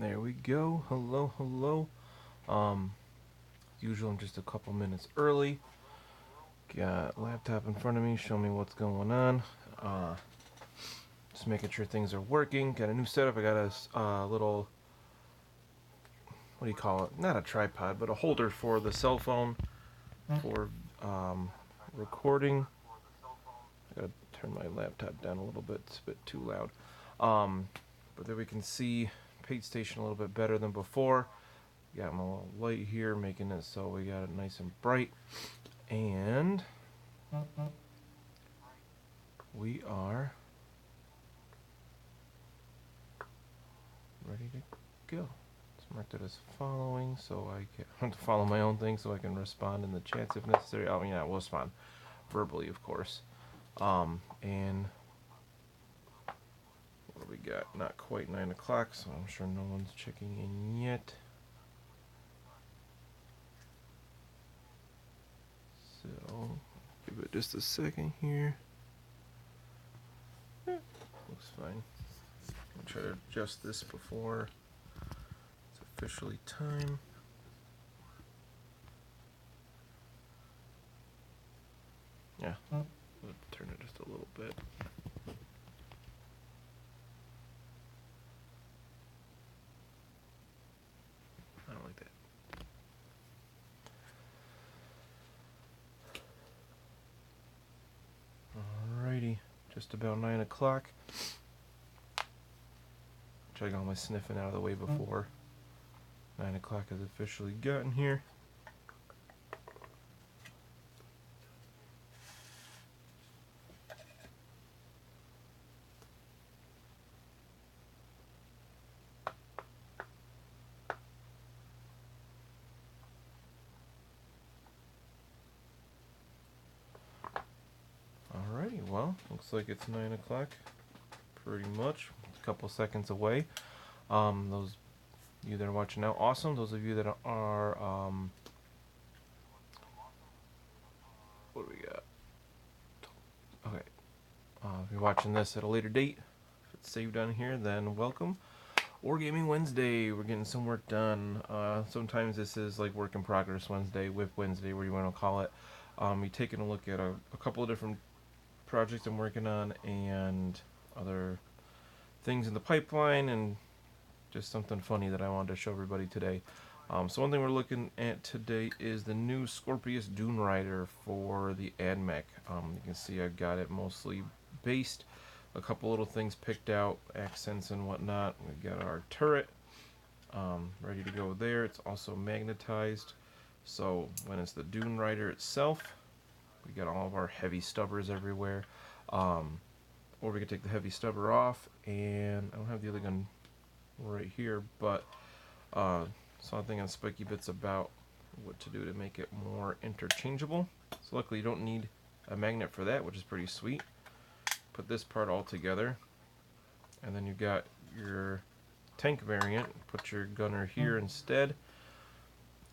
There we go. Hello, hello. As usual, I'm just a couple minutes early. Got laptop in front of me, show me what's going on. Just making sure things are working. Got a new setup. I got a little, what do you call it? Not a tripod, but a holder for the cell phone for recording. I gotta turn my laptop down a little bit. It's a bit too loud. But then we can see Page Station a little bit better than before. Got my little light here, making it so we got it nice and bright. And we are ready to go. It's marked it as following, so I can follow my own thing so I can respond in the chats if necessary. Oh yeah, we'll respond verbally, of course. And what do we got? Not quite 9 o'clock, so I'm sure no one's checking in yet. So, give it just a second here. Looks fine. I'll try to adjust this before it's officially time. Yeah, I'll turn it just a little bit. I don't like that. Alrighty, just about 9 o'clock. Try to get all my sniffing out of the way before 9 o'clock has officially gotten here. Alrighty, well, looks like it's 9 o'clock, pretty much, a couple seconds away. Those of you that are watching now, awesome. Those of you that are, what do we got? Okay, if you're watching this at a later date, if it's saved on here, then welcome. Wargaming Wednesday, we're getting some work done. Sometimes this is like work in progress Wednesday, WIP Wednesday, where you want to call it. We're taking a look at a couple of different projects I'm working on and other things in the pipeline, and just something funny that I wanted to show everybody today. So one thing we're looking at today is the new Scorpius Dune Rider for the Ad Mech. You can see I've got it mostly based, a couple little things picked out, accents and whatnot. We've got our turret ready to go there. It's also magnetized, so when it's the Dune Rider itself, we got all of our heavy stubbers everywhere. Or we could take the heavy stubber off, and I don't have the other gun right here, but something on Spiky Bits about what to do to make it more interchangeable. So luckily you don't need a magnet for that, which is pretty sweet. Put this part all together, and then you've got your tank variant. Put your gunner here instead.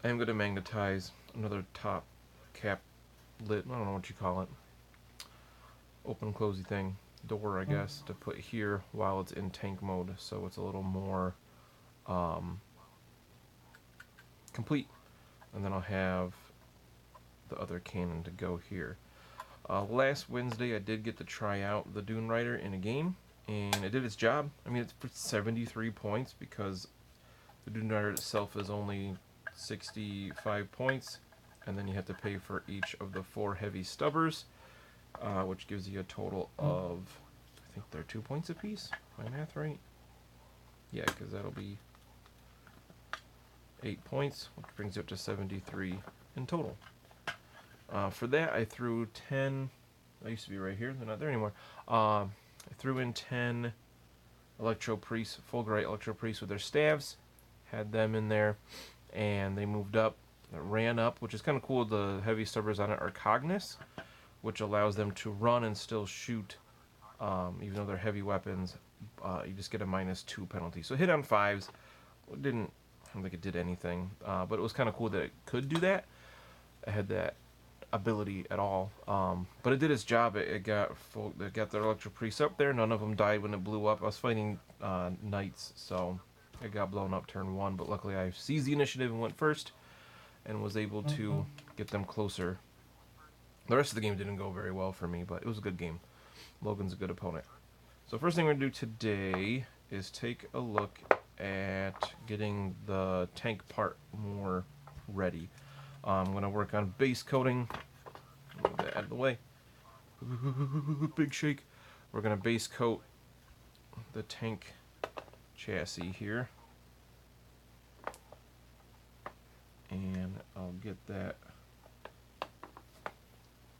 I'm going to magnetize another top cap lid, I don't know what you call it, open closey thing, door I guess, to put here while it's in tank mode, so it's a little more complete. And then I'll have the other cannon to go here. Last Wednesday I did get to try out the Dune Rider in a game, and it did its job. I mean, it's for 73 points because the Dune Rider itself is only 65 points, and then you have to pay for each of the 4 heavy stubbers, which gives you a total of, I think they're 2 points apiece. My math right? Yeah, because that'll be 8 points, which brings you up to 73 in total. For that, I threw 10. I used to be right here. They're not there anymore. I threw in 10 Electro Priests, Fulgurite Electro Priests with their staves. Had them in there, and they moved up. Ran up, which is kind of cool. The heavy stubbers on it are Cognis, which allows them to run and still shoot, even though they're heavy weapons. You just get a -2 penalty. So hit on 5s. I don't think it did anything, but it was kind of cool that it could do that. It had that ability at all, but it did its job. It got their Electro Priests up there. None of them died when it blew up. I was fighting knights, so It got blown up turn 1, but luckily I seized the initiative and went first and was able to get them closer. The rest of the game didn't go very well for me, but it was a good game. Logan's a good opponent. So first thing we're going to do today is take a look at getting the tank part more ready. I'm going to work on base coating. Move that out of the way. Big shake. We're going to base coat the tank chassis here. And I'll get that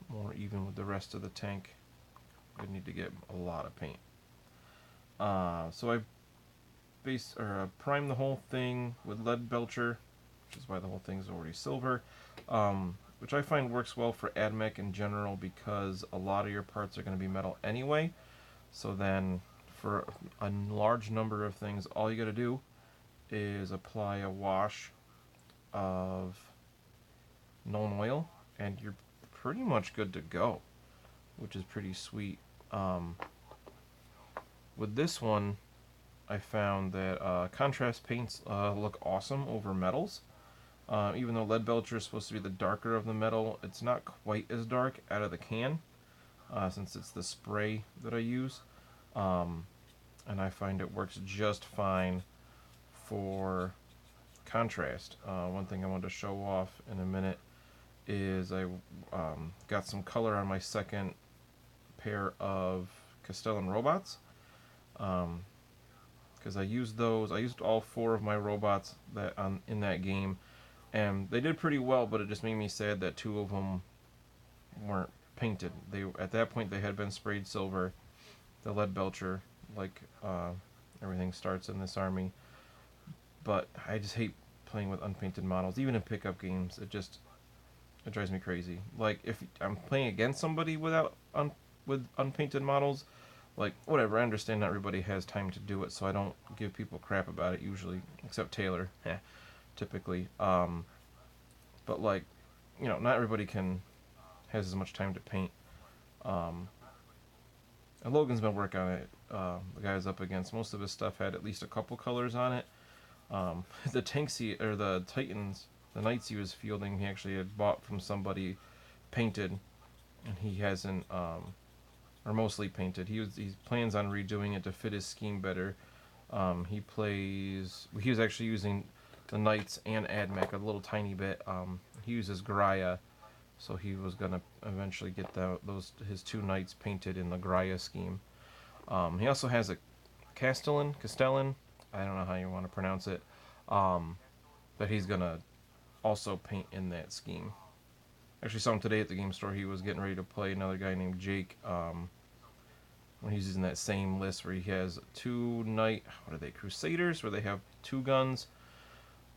more even with the rest of the tank. I need to get a lot of paint. So I primed the whole thing with lead belcher, which is why the whole thing's already silver, which I find works well for Ad Mech in general because a lot of your parts are going to be metal anyway. So then for a large number of things, all you got to do is apply a wash of Nuln Oil and you're pretty much good to go, which is pretty sweet. With this one, I found that contrast paints look awesome over metals. Even though lead belcher is supposed to be the darker of the metal, it's not quite as dark out of the can, since it's the spray that I use. And I find it works just fine for contrast. One thing I wanted to show off in a minute is I got some color on my second pair of Castellan robots. Because I used those. I used all 4 of my robots that in that game, and they did pretty well. But it just made me sad that 2 of them weren't painted. At that point they had been sprayed silver. The lead belcher, like everything starts in this army. But I just hate playing with unpainted models, even in pickup games. It drives me crazy. Like if I'm playing against somebody with unpainted models. Like, whatever, I understand not everybody has time to do it, so I don't give people crap about it usually, except Taylor, typically. But, like, you know, not everybody has as much time to paint. And Logan's been working on it. The guy I was up against, most of his stuff had at least a couple colors on it. The Titans, the Knights he was fielding, he actually had bought from somebody painted, and he hasn't, or mostly painted. He plans on redoing it to fit his scheme better. He was actually using the Knights and Ad Mech a little tiny bit. He uses Graya, so he was gonna eventually get his 2 Knights painted in the Graya scheme. He also has a Castellan, I don't know how you want to pronounce it, that he's gonna also paint in that scheme. Actually saw him today at the game store. He was getting ready to play another guy named Jake, when he's using that same list where he has 2 Crusaders, where they have 2 guns.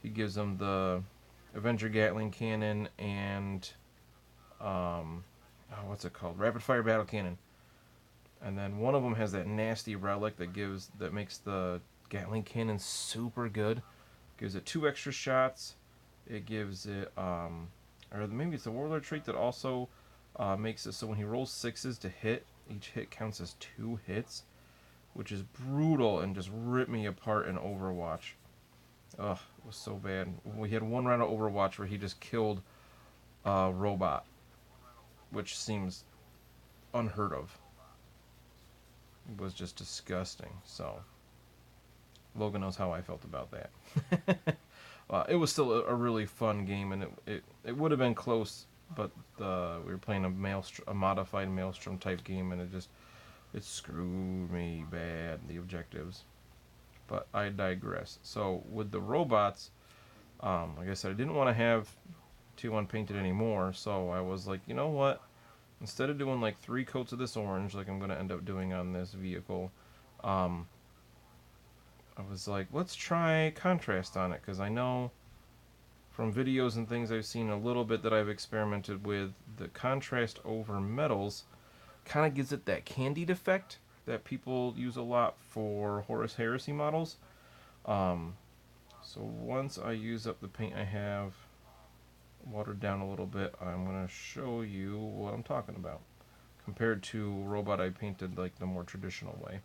He gives them the Avenger Gatling Cannon and what's it called? Rapid Fire Battle Cannon. And then one of them has that nasty relic that makes the Gatling Cannon super good. Gives it 2 extra shots. It gives it or maybe it's the Warlord trait that also makes it so when he rolls 6s to hit, each hit counts as 2 hits, which is brutal and just ripped me apart in Overwatch. Ugh, it was so bad. We had one round of Overwatch where he just killed a robot, which seems unheard of. It was just disgusting. So Logan knows how I felt about that. It was still a really fun game, and it would have been close, but we were playing a modified Maelstrom type game, and it screwed me bad, the objectives. But I digress. So with the robots, like I said, I didn't want to have 2 unpainted anymore, so I was like, you know what? Instead of doing like 3 coats of this orange, like I'm going to end up doing on this vehicle, I was like, let's try contrast on it, because I know from videos and things I've seen a little bit that I've experimented with, the contrast over metals kind of gives it that candied effect that people use a lot for Horus Heresy models. So once I use up the paint I have watered down a little bit, I'm going to show you what I'm talking about compared to robot I painted like the more traditional way.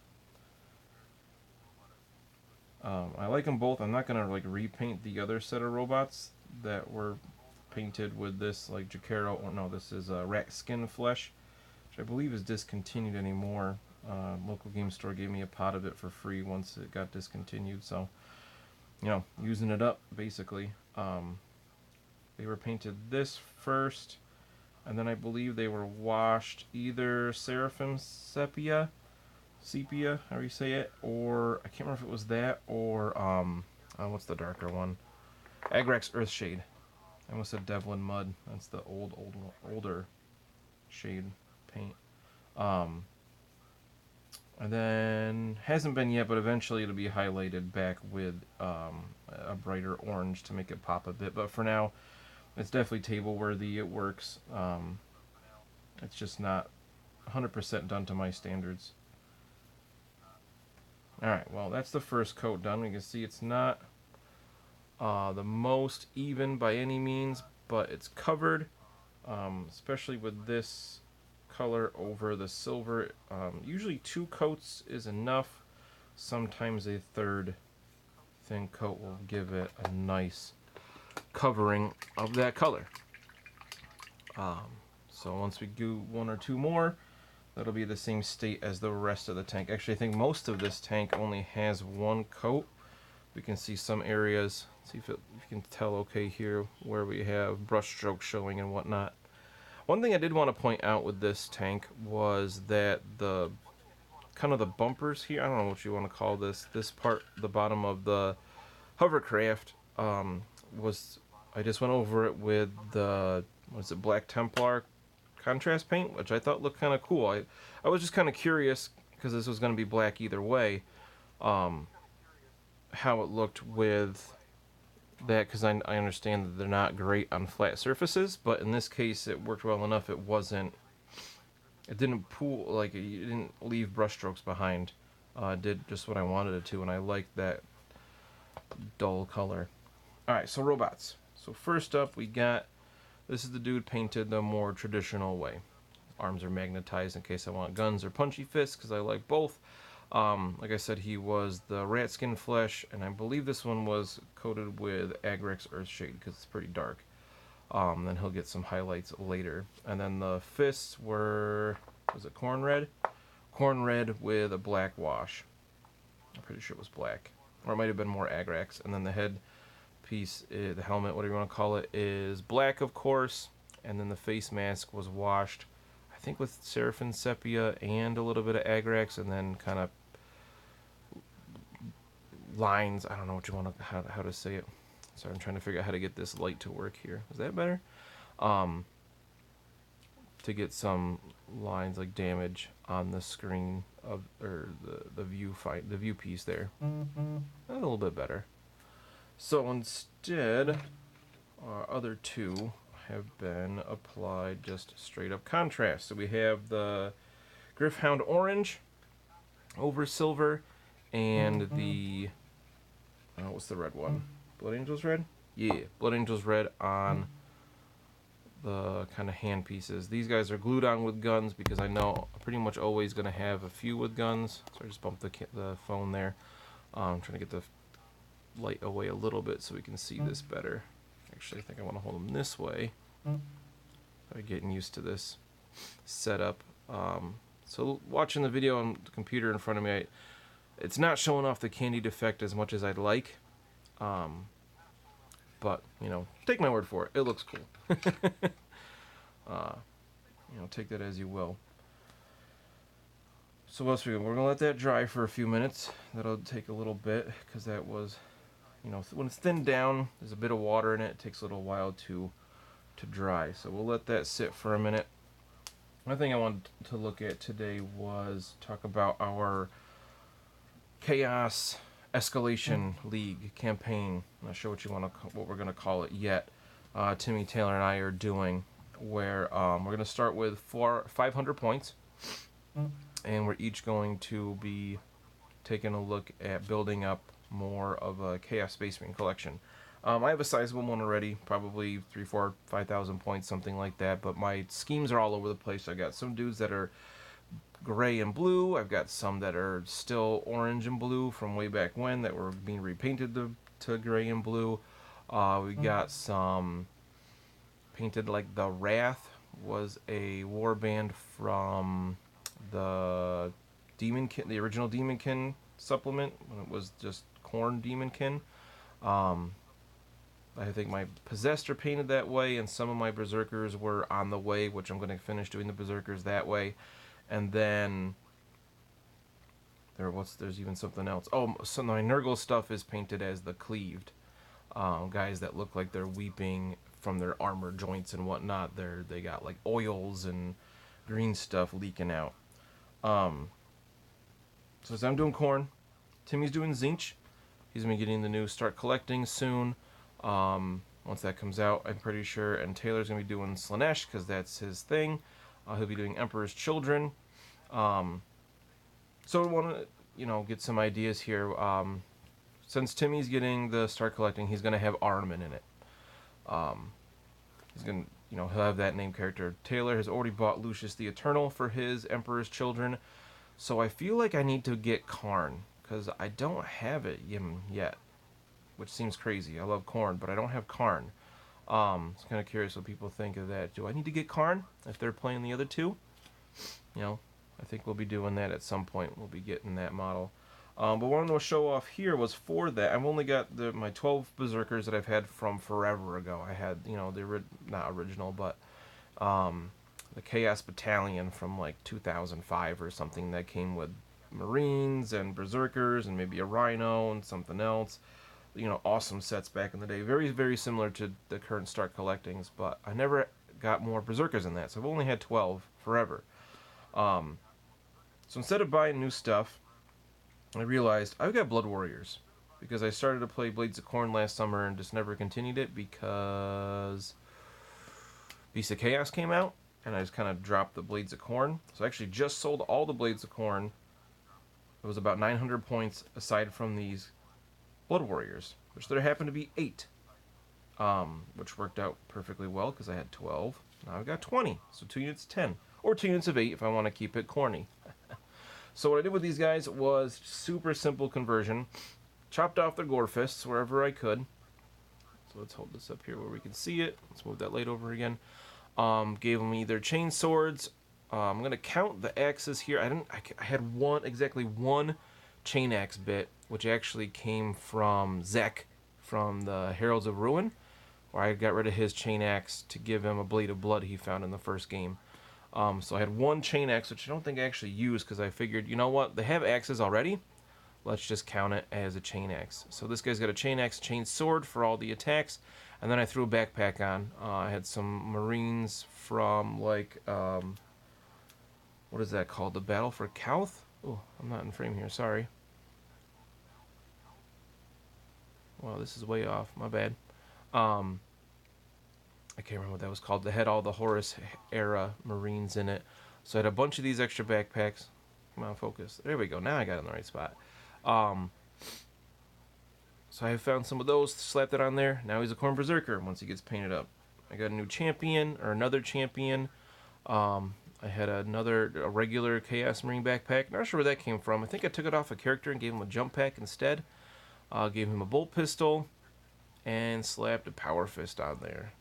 I like them both. I'm not gonna like repaint the other set of robots that were painted with this, like Jacaro. Or no, this is Rat Skin Flesh, which I believe is discontinued anymore. Local game store gave me a pot of it for free once it got discontinued, so you know, using it up basically. They were painted this first, and then I believe they were washed either Seraphim Sepia, however you say it, or I can't remember if it was that or what's the darker one? Agrax Earthshade. I almost said Devlin Mud. That's the older shade paint. And then hasn't been yet, but eventually it'll be highlighted back with a brighter orange to make it pop a bit. But for now, it's definitely table worthy. It works. It's just not 100% done to my standards. Alright, well, that's the first coat done. You can see it's not the most even by any means, but it's covered, especially with this color over the silver. Usually 2 coats is enough. Sometimes a third thin coat will give it a nice covering of that color. So once we do 1 or 2 more, that'll be the same state as the rest of the tank. Actually, I think most of this tank only has 1 coat. We can see some areas. See if you can tell okay here where we have brush strokes showing and whatnot. One thing I did want to point out with this tank was that the kind of the bumpers here, I don't know what you want to call this part, the bottom of the hovercraft, I just went over it with the, was it Black Templar contrast paint, which I thought looked kind of cool. I was just kind of curious, because this was going to be black either way, how it looked with that, because I understand that they're not great on flat surfaces, but in this case it worked well enough. It didn't pool, like it didn't leave brushstrokes behind. It did just what I wanted it to, and I liked that dull color. Alright, so robots. So first up we got, this is the dude painted the more traditional way. Arms are magnetized in case I want guns or punchy fists, because I like both. Like I said, he was the rat skin flesh, and I believe this one was coated with Agrex Earthshade because it's pretty dark. Then he'll get some highlights later. And then the fists were, was it corn red? Corn red with a black wash. I'm pretty sure it was black. Or it might have been more Agrex. And then the head piece, the helmet, whatever you want to call it, is black, of course. And then the face mask was washed, I think, with Seraphim Sepia and a little bit of Agrex, and then kind of lines. I don't know what you want to, how to say it. Sorry, I'm trying to figure out how to get this light to work here. Is that better? To get some lines like damage on the screen of, or the view piece there. A little bit better. So instead, our other 2 have been applied just straight up contrast. So we have the Gryph-hound orange over silver, and the what's the red one? Blood Angels red? Yeah, Blood Angels red on the kind of hand pieces. These guys are glued on with guns because I know I'm pretty much always going to have a few with guns. So I just bumped the phone there. I'm trying to get the light away a little bit so we can see this better. Actually, I think I want to hold them this way. I'm getting used to this setup. So watching the video on the computer in front of me, it's not showing off the candy defect as much as I'd like. But, you know, take my word for it. It looks cool. You know, take that as you will. So what else we got? We're going to let that dry for a few minutes. That'll take a little bit, because that was, you know, when it's thinned down, there's a bit of water in it. It takes a little while to dry. So we'll let that sit for a minute. Another thing I wanted to look at today was talk about our Chaos Escalation League campaign. I'm not sure what we're going to call it yet. Timmy Taylor and I are doing, where we're going to start with 500 points, and we're each going to be taking a look at building up more of a Chaos Space Marine collection. I have a sizable one already, probably 3, 4, 5,000 points, something like that, but my schemes are all over the place. I got some dudes that are gray and blue. I've got some that are still orange and blue from way back when that were being repainted to gray and blue. We got some painted, like the Wrath was a warband from the Demonkin, the original Demonkin supplement when it was just Corn Demonkin. I think my Possessed are painted that way, and some of my Berserkers were on the way, which I'm going to finish doing the Berserkers that way. And then there's even something else. Oh, so my Nurgle stuff is painted as the Cleaved. Guys that look like they're weeping from their armor joints and whatnot. They got like oils and green stuff leaking out. So as I'm doing Corn, Timmy's doing Zinch. He's gonna be getting the new Start Collecting soon. Once that comes out, I'm pretty sure. And Taylor's gonna be doing Slanesh because that's his thing. He'll be doing Emperor's Children. So we want to, get some ideas here. Since Timmy's getting the Start Collecting, he's gonna have Armin in it. He's gonna, he'll have that name character. Taylor has already bought Lucius the Eternal for his Emperor's Children. So I feel like I need to get Karn, because I don't have it yet, which seems crazy. I love Korn, but I don't have Karn. It's kind of curious what people think of that. Do I need to get Karn if they're playing the other two? I think we'll be doing that at some point. We'll be getting that model. But what I'm going to show off here was for that. I've only got my 12 Berserkers that I've had from forever ago. I had, not original, but the Chaos Battalion from like 2005 or something that came with Marines and Berserkers and maybe a Rhino and something else. Awesome sets back in the day. Very, very similar to the current Start Collectings, but I never got more Berserkers than that, so I've only had 12 forever. So instead of buying new stuff, I realized I've got Blood Warriors, because I started to play Blades of Corn last summer and just never continued it because Beast of Chaos came out, and I just kind of dropped the Blades of Corn. So I actually just sold all the Blades of Corn. It was about 900 points aside from these Blood Warriors, which there happened to be 8, which worked out perfectly well because I had 12. Now I've got 20, so 2 units of 10, or 2 units of 8 if I want to keep it corny. So what I did with these guys was super simple conversion. Chopped off their gore fists wherever I could. So let's hold this up here where we can see it. Let's move that light over again. Gave them either chain swords. I'm gonna count the axes here. I had exactly one chain axe bit, which actually came from Zek from the Heralds of Ruin, where I got rid of his chain axe to give him a blade of blood he found in the first game. So I had one chain axe, which I don't think I actually used because I figured, you know what, they have axes already. Let's just count it as a chain axe. So this guy's got a chain axe, chain sword for all the attacks, and then I threw a backpack on. I had some Marines from like what is that called? The Battle for Kauth? Oh, I'm not in frame here. Sorry. Wow, this is way off. My bad. I can't remember what that was called. They had all the Horus era Marines in it. So I had a bunch of these extra backpacks. Come on, focus. There we go. Now I got it in the right spot. So I found some of those, slapped it on there. Now he's a Corn Berserker once he gets painted up. I got a new champion, or another champion. I had a regular Chaos Marine backpack. Not sure where that came from. I think I took it off a character and gave him a jump pack instead. Gave him a bolt pistol and slapped a power fist on there.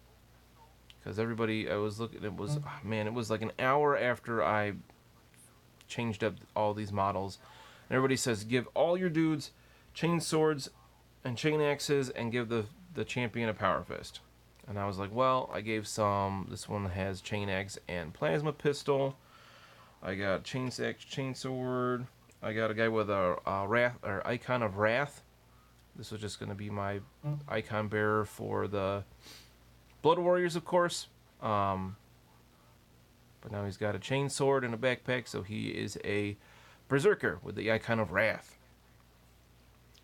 Because everybody, I was looking, it was like an hour after I changed up all these models. And everybody says, give all your dudes chain swords and chain axes and give the champion a power fist. And I was like, well, I gave some. This one has chain axe and plasma pistol. I got chain axe, chain sword. I got a guy with a wrath, or icon of wrath. This was just going to be my icon bearer for the Blood Warriors, of course. But now he's got a chain sword and a backpack, so he is a Berserker with the icon of wrath.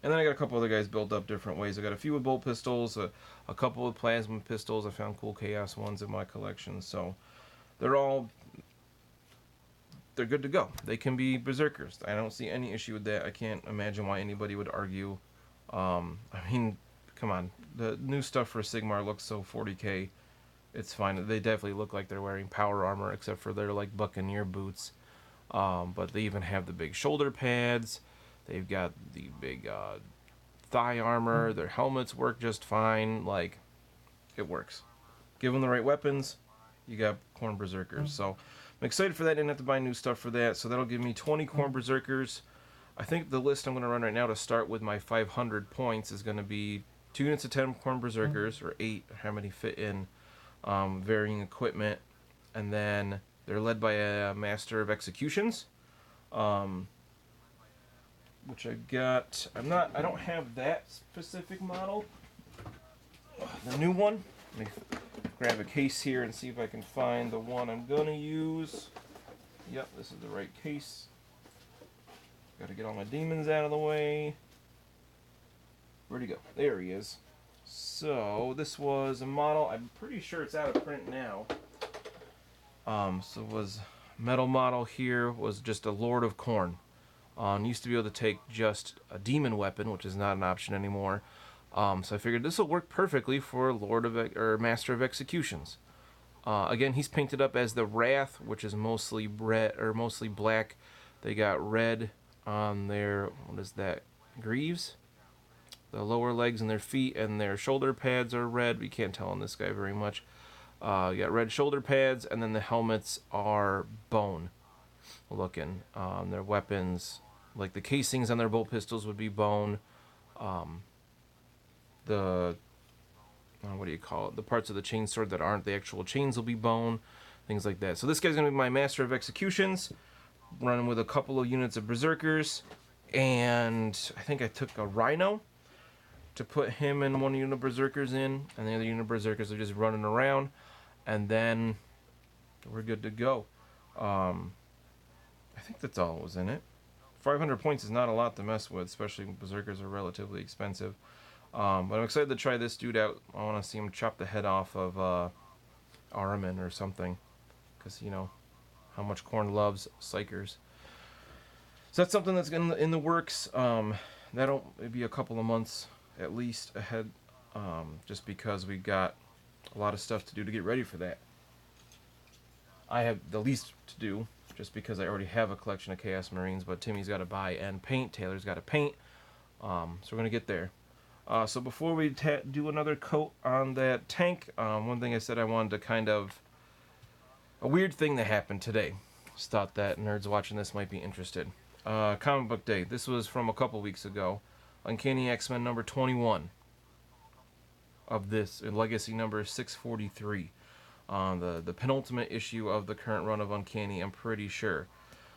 And then I got a couple other guys built up different ways. I got a few with bolt pistols, a couple with plasma pistols. I found cool chaos ones in my collection, so they're good to go. They can be Berserkers. I don't see any issue with that. I can't imagine why anybody would argue. I mean, come on. The new stuff for Sigmar looks so 40k. It's fine. They definitely look like they're wearing power armor, except for their like Buccaneer boots. But they even have the big shoulder pads. They've got the big thigh armor. Their helmets work just fine. Like, it works. Give them the right weapons, you got Khorne Berserkers. So I'm excited for that. Didn't have to buy new stuff for that. So that'll give me 20 Khorne Berserkers. I think the list I'm going to run right now to start with my 500 points is going to be 2 units of 10 Khorne Berserkers, or 8, how many fit in, varying equipment. And then they're led by a Master of Executions, which I got. I don't have that specific model. The new one. Let me grab a case here and see if I can find the one I'm going to use. Yep, this is the right case. Got to get all my demons out of the way. Where'd he go? There he is. So, this was a model. I'm pretty sure it's out of print now. So it was metal model here, was just a Lord of Khorne. Used to be able to take just a demon weapon, which is not an option anymore. So I figured this will work perfectly for Master of Executions. Again, he's painted up as the Wrath, which is mostly red or mostly black. They got red on their, what is that, greaves? The lower legs and their feet, and their shoulder pads are red. We can't tell on this guy very much. You got red shoulder pads, and then the helmets are bone looking. Their weapons, like the casings on their bolt pistols, would be bone. What do you call it? The parts of the chainsword that aren't the actual chains will be bone, things like that. So this guy's going to be my Master of Executions, running with a couple of units of Berserkers, and I think I took a Rhino to put him and one unit of Berserkers in, and the other unit of Berserkers are just running around, and then we're good to go. I think that's all that was in it. 500 points is not a lot to mess with, especially when Berserkers are relatively expensive. But I'm excited to try this dude out. I want to see him chop the head off of Ahriman or something, because you know how much Khorne loves psychers. So that's something that's in the works. That'll be a couple of months at least ahead, just because we got a lot of stuff to do to get ready for that. I have the least to do, just because I already have a collection of Chaos Marines, but Timmy's got to buy and paint, Taylor's got to paint, so we're going to get there. So before we do another coat on that tank, one thing I said I wanted to kind of, a weird thing that happened today. Just thought that nerds watching this might be interested. Comic Book Day. This was from a couple weeks ago. Uncanny X-Men number 21 of this, Legacy number 643. The penultimate issue of the current run of Uncanny, I'm pretty sure.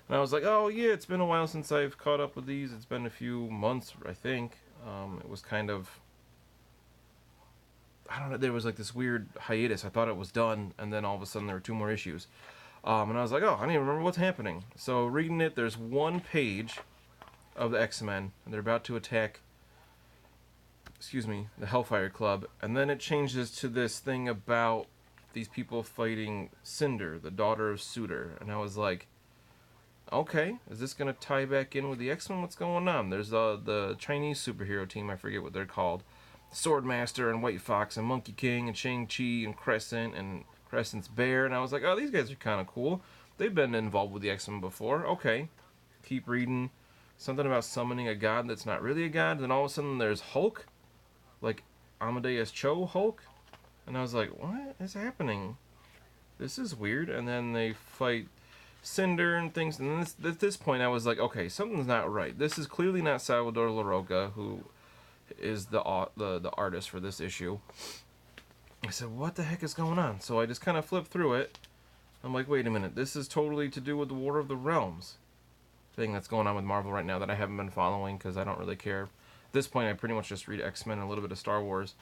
And I was like, oh yeah, it's been a while since I've caught up with these. It's been a few months, I think. It was kind of, I don't know, there was like this weird hiatus. I thought it was done, and then all of a sudden there were 2 more issues. And I was like, oh, I don't even remember what's happening. So reading it, there's one page of the X-Men, and they're about to attack, the Hellfire Club, and then it changes to this thing about these people fighting Cinder, the daughter of Suitor, and I was like, okay, is this going to tie back in with the X-Men? What's going on? There's the Chinese superhero team, I forget what they're called, Swordmaster and White Fox and Monkey King and Shang-Chi and Crescent's Bear, and I was like, oh, these guys are kind of cool. They've been involved with the X-Men before. Okay. Keep reading. Something about summoning a god that's not really a god. Then all of a sudden there's Hulk. Like Amadeus Cho Hulk. And I was like, what is happening? This is weird. And then they fight Cinder and things. And at this point I was like, okay, something's not right. This is clearly not Salvador Larroca, who is the artist for this issue. I said, what the heck is going on? So I just kind of flipped through it. I'm like, wait a minute, this is totally to do with the War of the Realms thing that's going on with Marvel right now that I haven't been following because I don't really care. At this point, I pretty much just read X-Men and a little bit of Star Wars.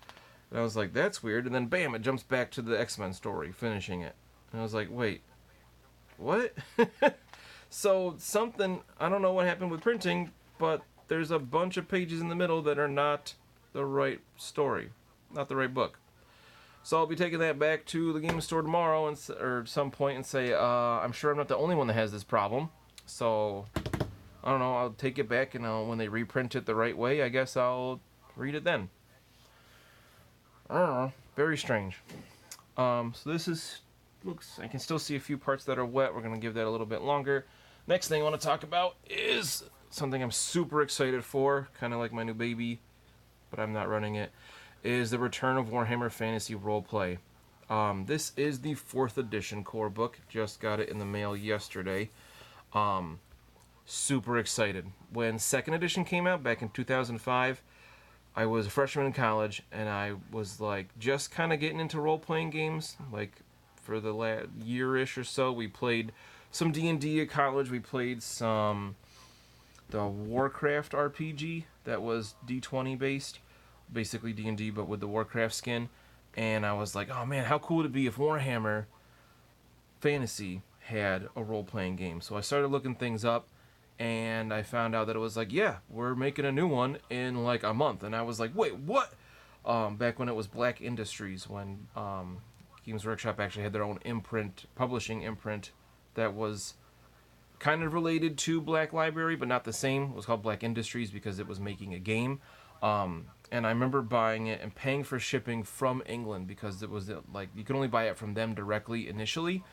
And I was like, that's weird. And then, bam, it jumps back to the X-Men story, finishing it. And I was like, wait, what? So something, I don't know what happened with printing, but there's a bunch of pages in the middle that are not the right story, not the right book. So I'll be taking that back to the game store tomorrow or some point and say, I'm sure I'm not the only one that has this problem. So, I don't know, I'll take it back and when they reprint it the right way, I guess I'll read it then. I don't know. Very strange. So this is, I can still see a few parts that are wet. We're going to give that a little bit longer. Next thing I want to talk about is something I'm super excited for, kind of like my new baby, but I'm not running it, is the return of Warhammer Fantasy Roleplay. This is the 4th edition core book. Just got it in the mail yesterday. Super excited. When 2nd edition came out back in 2005, I was a freshman in college, and I was like just kind of getting into role-playing games. Like for the last year-ish or so, we played some D&D at college. We played the Warcraft RPG that was D20 based, basically D&D but with the Warcraft skin. And I was like, oh man, how cool would it be if Warhammer Fantasy had a role-playing game? So I started looking things up, and I found out that it was like, yeah, we're making a new one in like a month. And I was like, wait, what? Back when it was Black Industries, when Games Workshop actually had their own imprint, publishing imprint, that was kind of related to Black Library, but not the same. It was called Black Industries because it was making a game. And I remember buying it and paying for shipping from England because it was like you could only buy it from them directly initially.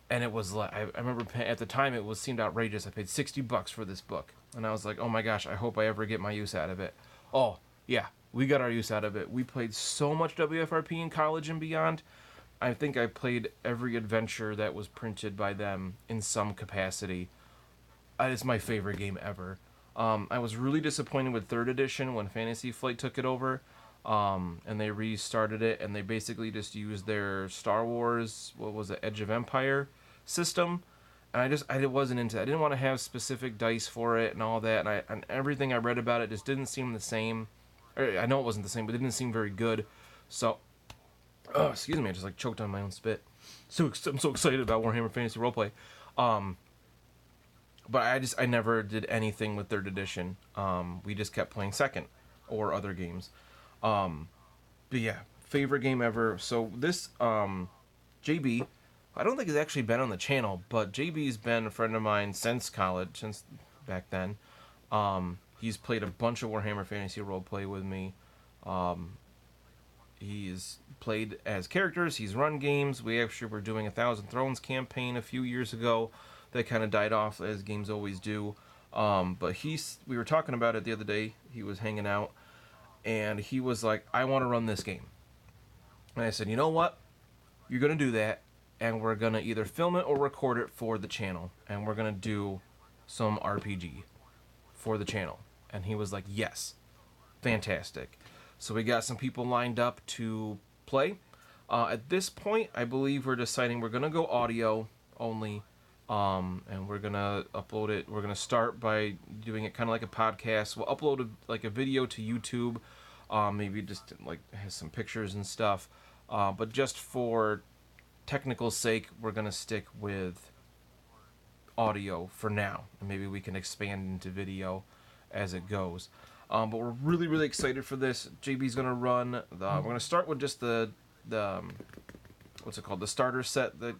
And it was like I remember at the time it seemed outrageous. I paid $60 for this book, and I was like, oh my gosh, I hope I ever get my use out of it. Oh yeah, we got our use out of it. We played so much WFRP in college and beyond. I think I played every adventure that was printed by them in some capacity. It's my favorite game ever. I was really disappointed with 3rd edition when Fantasy Flight took it over, and they restarted it, and they basically just used their Star Wars, what was it, Edge of Empire system, and I wasn't into it. I didn't want to have specific dice for it and all that, and everything I read about it just didn't seem the same. I know it wasn't the same, but it didn't seem very good. So, excuse me, I just like choked on my own spit. I'm so excited about Warhammer Fantasy Roleplay. But I never did anything with 3rd edition. We just kept playing 2nd or other games. But yeah, favorite game ever. So this JB, I don't think he's actually been on the channel, but JB's been a friend of mine since college, since back then. He's played a bunch of Warhammer Fantasy Roleplay with me. He's played as characters. He's run games. We actually were doing a Thousand Thrones campaign a few years ago. That kind of died off, as games always do. But we were talking about it the other day. He was hanging out, and he was like, I want to run this game. And I said, you know what? You're going to do that, and we're going to either film it or record it for the channel, and we're going to do some RPG for the channel. And he was like, yes, fantastic. So we got some people lined up to play. At this point, I believe we're deciding we're going to go audio only. And we're gonna upload it. We're gonna start by doing it kind of like a podcast. We'll upload a video to YouTube, maybe just like has some pictures and stuff. But just for technical sake, we're gonna stick with audio for now, and maybe we can expand into video as it goes. But we're really, really excited for this. JB's gonna run. We're gonna start with just the what's it called? The starter set that.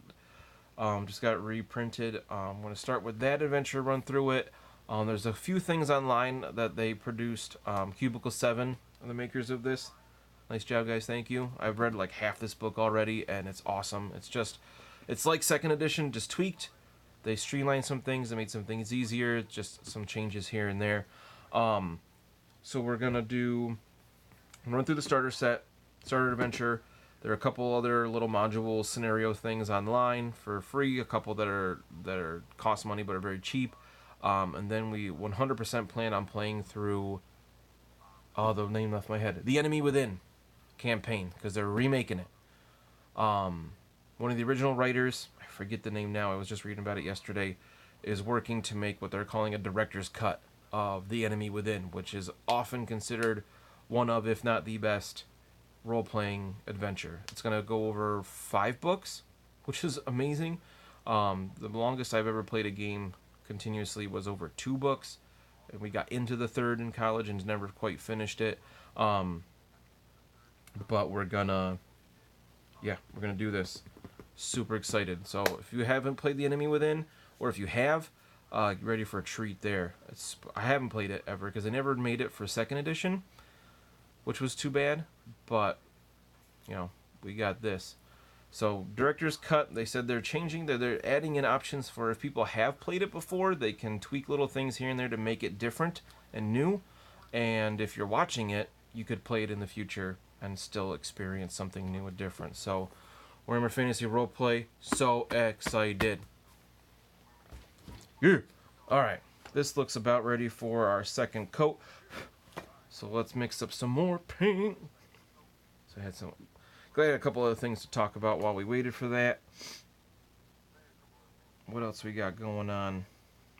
Just got reprinted. I'm going to start with that adventure, run through it. There's a few things online that they produced. Cubicle 7 are the makers of this. Nice job, guys. Thank you. I've read like half this book already, and it's awesome. It's like 2nd edition, just tweaked. They streamlined some things. They made some things easier. Just some changes here and there. So we're going to run through the starter adventure. There are a couple other little module scenario things online for free, a couple that are cost money but are very cheap. And then we 100% plan on playing through, the name left my head, The Enemy Within campaign, because they're remaking it. One of the original writers, I forget the name now, I was just reading about it yesterday, is working to make what they're calling a director's cut of The Enemy Within, which is often considered one of, if not the best, role-playing adventure. It's going to go over 5 books, which is amazing. The longest I've ever played a game continuously was over 2 books, and we got into the 3rd in college and never quite finished it. But we're gonna do this. Super excited. So if you haven't played The Enemy Within, or if you have, get ready for a treat there. I haven't played it ever because I never made it for 2nd edition, which was too bad. But we got this. So director's cut, they said they're changing, they're adding in options for if people have played it before, they can tweak little things here and there to make it different and new. And if you're watching it, you could play it in the future and still experience something new and different. So Warhammer Fantasy Roleplay, so excited. Yeah. Alright, this looks about ready for our second coat. So let's mix up some more paint. So I had a couple other things to talk about while we waited for that. What else we got going on?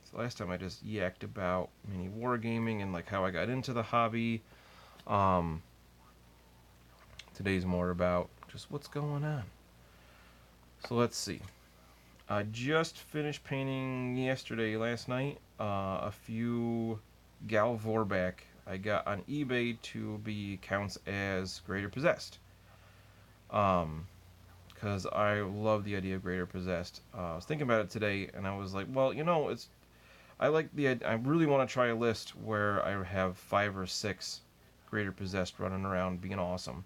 So last time I just yacked about mini wargaming and like how I got into the hobby. Today's more about just what's going on. So let's see. I just finished painting last night, a few Gal Vorback I got on eBay to be counts as Greater Possessed. Because I love the idea of Greater Possessed. I was thinking about it today, and I was like, well, you know, I really want to try a list where I have 5 or 6 Greater Possessed running around being awesome.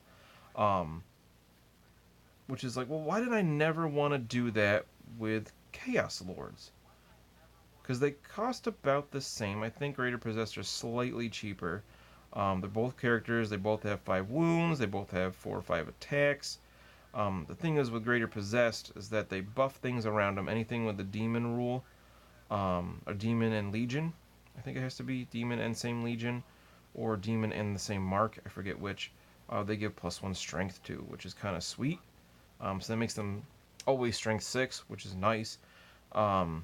Which is like, well, why did I never want to do that with Chaos Lords? Because they cost about the same. I think Greater Possessed are slightly cheaper. They're both characters. They both have 5 wounds. They both have 4 or 5 attacks. The thing is with Greater Possessed is that they buff things around them. Anything with the demon rule, or demon and legion. I think it has to be demon and same legion, or demon and the same mark. I forget which. They give +1 strength to, which is kind of sweet. So that makes them always strength 6, which is nice. But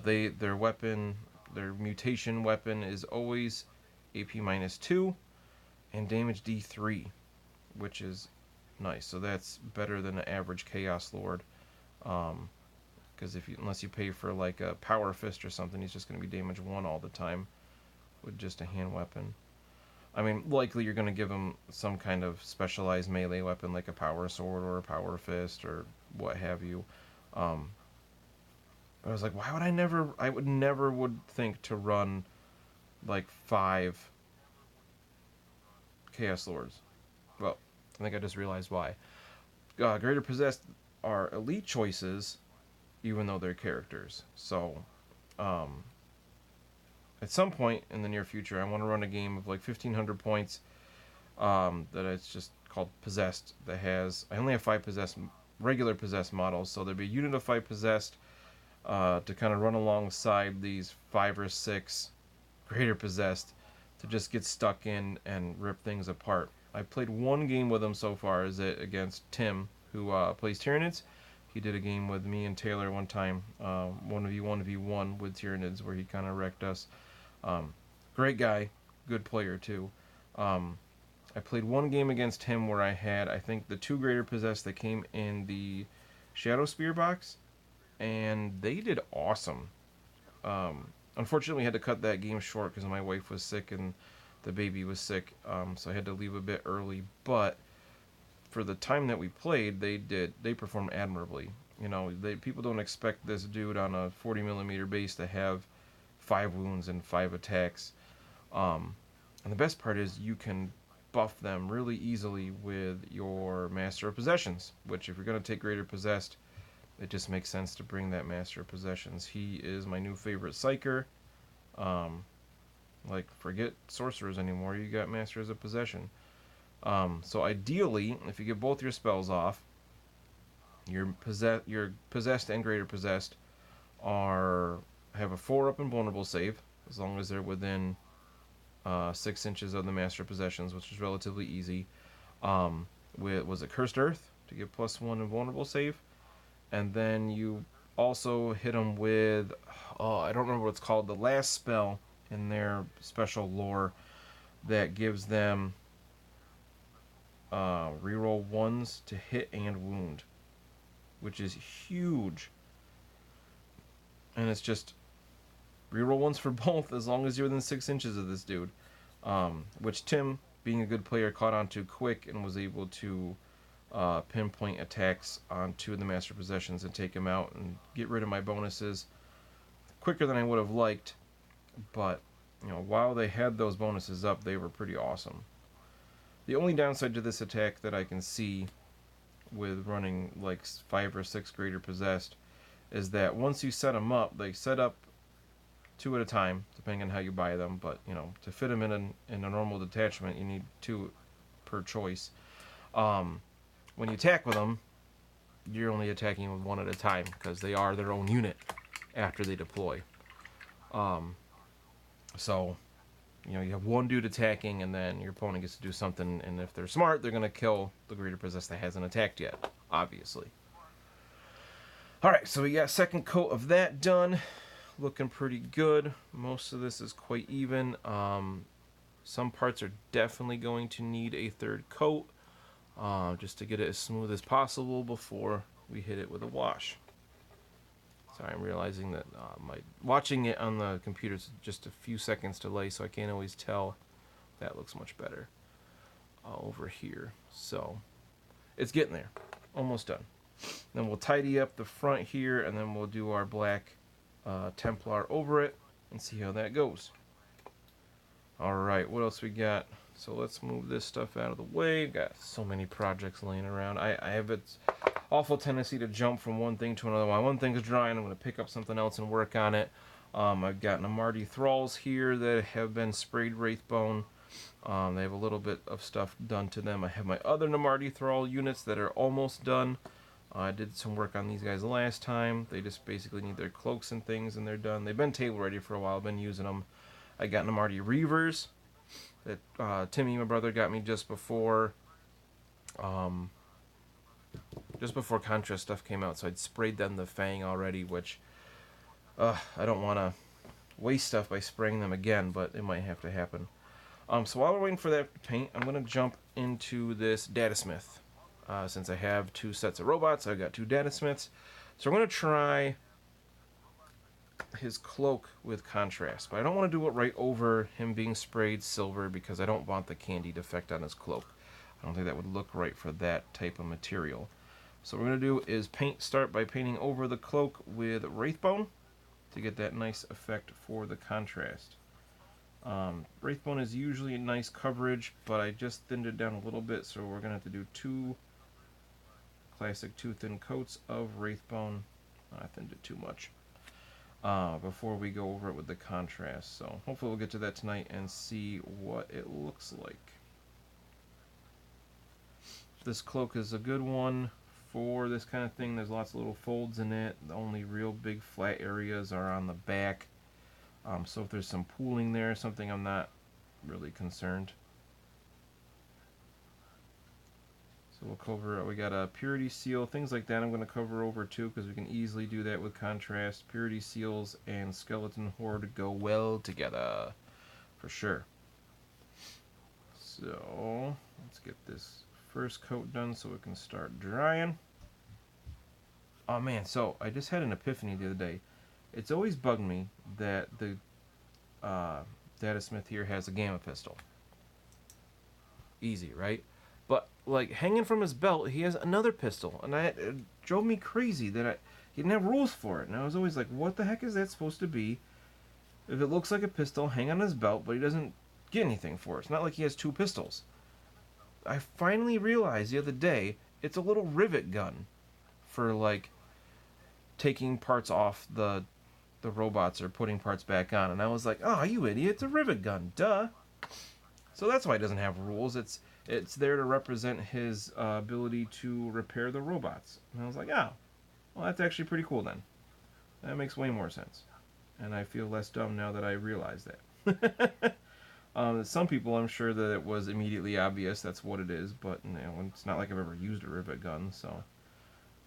their weapon, their mutation weapon is always AP -2 and damage D3, which is nice. So that's better than an average Chaos Lord. Because unless you pay for like a Power Fist or something, he's just going to be damage 1 all the time with just a hand weapon. I mean, likely you're going to give him some kind of specialized melee weapon like a Power Sword or a Power Fist or what have you. I was like, why would I would never think to run like 5 Chaos Lords. Well, I think I just realized why. Greater Possessed are elite choices, even though they're characters. So, at some point in the near future, I want to run a game of like 1,500 points that it's just called Possessed. I only have 5 regular Possessed models, so there'd be a unit of 5 Possessed to kind of run alongside these 5 or 6 Greater Possessed to just get stuck in and rip things apart. I played one game with him so far, against Tim, who plays Tyranids. He did a game with me and Taylor one time, 1v1v1 with Tyranids, where he kind of wrecked us. Great guy, good player too. I played one game against him where I had, I think, the 2 Greater Possessed that came in the Shadow Spear box, and they did awesome. Unfortunately, we had to cut that game short because my wife was sick and the baby was sick, so I had to leave a bit early. But for the time that we played, they performed admirably. You know, people don't expect this dude on a 40mm base to have 5 wounds and 5 attacks. And the best part is you can buff them really easily with your Master of Possessions, which if you're going to take Greater Possessed, it just makes sense to bring that Master of Possessions. He is my new favorite Psyker. Like, forget Sorcerers anymore, you got Masters of Possession. So ideally, if you get both your spells off, your Possessed and Greater Possessed have a 4-up invulnerable save, as long as they're within 6 inches of the Master of Possessions, which is relatively easy. Was it Cursed Earth to get +1 invulnerable save? And then you also hit them with, I don't remember what it's called, the last spell in their special lore that gives them reroll 1s to hit and wound, which is huge. And it's just reroll 1s for both as long as you're within 6 inches of this dude. Which Tim, being a good player, caught on to quick and was able to pinpoint attacks onto the Master Possessions and take him out and get rid of my bonuses quicker than I would have liked. But, you know, while they had those bonuses up, they were pretty awesome. The only downside to this attack that I can see with running like 5 or 6 Greater Possessed is that once you set them up, they set up 2 at a time, depending on how you buy them. But you know, to fit them in a normal detachment, you need 2 per choice. When you attack with them, you're only attacking with 1 at a time because they are their own unit after they deploy. So, you know, you have 1 dude attacking, and then your opponent gets to do something, and if they're smart, they're going to kill the Greater Possessed that hasn't attacked yet, obviously. Alright, so we got second coat of that done. Looking pretty good. Most of this is quite even. Some parts are definitely going to need a 3rd coat, just to get it as smooth as possible before we hit it with a wash. Sorry, I'm realizing that watching it on the computer is just a few seconds delay, so I can't always tell. That looks much better over here. So it's getting there, almost done. Then we'll tidy up the front here, and then we'll do our black Templar over it and see how that goes. Alright, what else we got? So let's move this stuff out of the way. Got so many projects laying around. I have its awful tendency to jump from one thing to another. While one thing is drying, I'm going to pick up something else and work on it. I've got Namarti Thralls here that have been sprayed Wraithbone. They have a little bit of stuff done to them. I have my other Namarti Thrall units that are almost done. I did some work on these guys last time. They just basically need their cloaks and things, and they're done. They've been table ready for a while. I've been using them. I got Namarti Reavers that Timmy, my brother, got me just before Contra stuff came out. So I'd sprayed them the Fang already, which I don't want to waste stuff by spraying them again, but it might have to happen. So while we're waiting for that to paint, I'm going to jump into this Datasmith. Since I have 2 sets of robots, I've got 2 Datasmiths. So I'm going to try his cloak with contrast, but I don't want to do it right over him being sprayed silver because I don't want the candied effect on his cloak. I don't think that would look right for that type of material. So what we're going to do is start by painting over the cloak with Wraithbone to get that nice effect for the contrast. Wraithbone is usually a nice coverage, but I just thinned it down a little bit, so we're going to have to do 2 classic 2 thin coats of Wraithbone. I thinned it too much. Before we go over it with the contrast. So hopefully we'll get to that tonight and see what it looks like. This cloak is a good one for this kind of thing. There's lots of little folds in it. The only real big flat areas are on the back. So if there's some pooling there or something, I'm not really concerned. So we'll cover it. We got a purity seal, things like that I'm going to cover over too, because we can easily do that with contrast. Purity seals and skeleton horde go well together, for sure. So let's get this first coat done so it can start drying. Oh man, so I just had an epiphany the other day. It's always bugged me that the Datasmith here has a gamma pistol. Easy, right? But like hanging from his belt, he has another pistol, and it drove me crazy that he didn't have rules for it. And I was always like, what the heck is that supposed to be? If it looks like a pistol, hang on his belt, but he doesn't get anything for it. It's not like he has 2 pistols. I finally realized the other day it's a little rivet gun for like taking parts off the robots or putting parts back on, and I was like, oh, you idiot, it's a rivet gun, duh. So that's why it doesn't have rules. It's there to represent his ability to repair the robots. And I was like, oh, well, that's actually pretty cool then. That makes way more sense. And I feel less dumb now that I realize that. Some people, I'm sure that it was immediately obvious that's what it is, but you know, it's not like I've ever used a rivet gun, so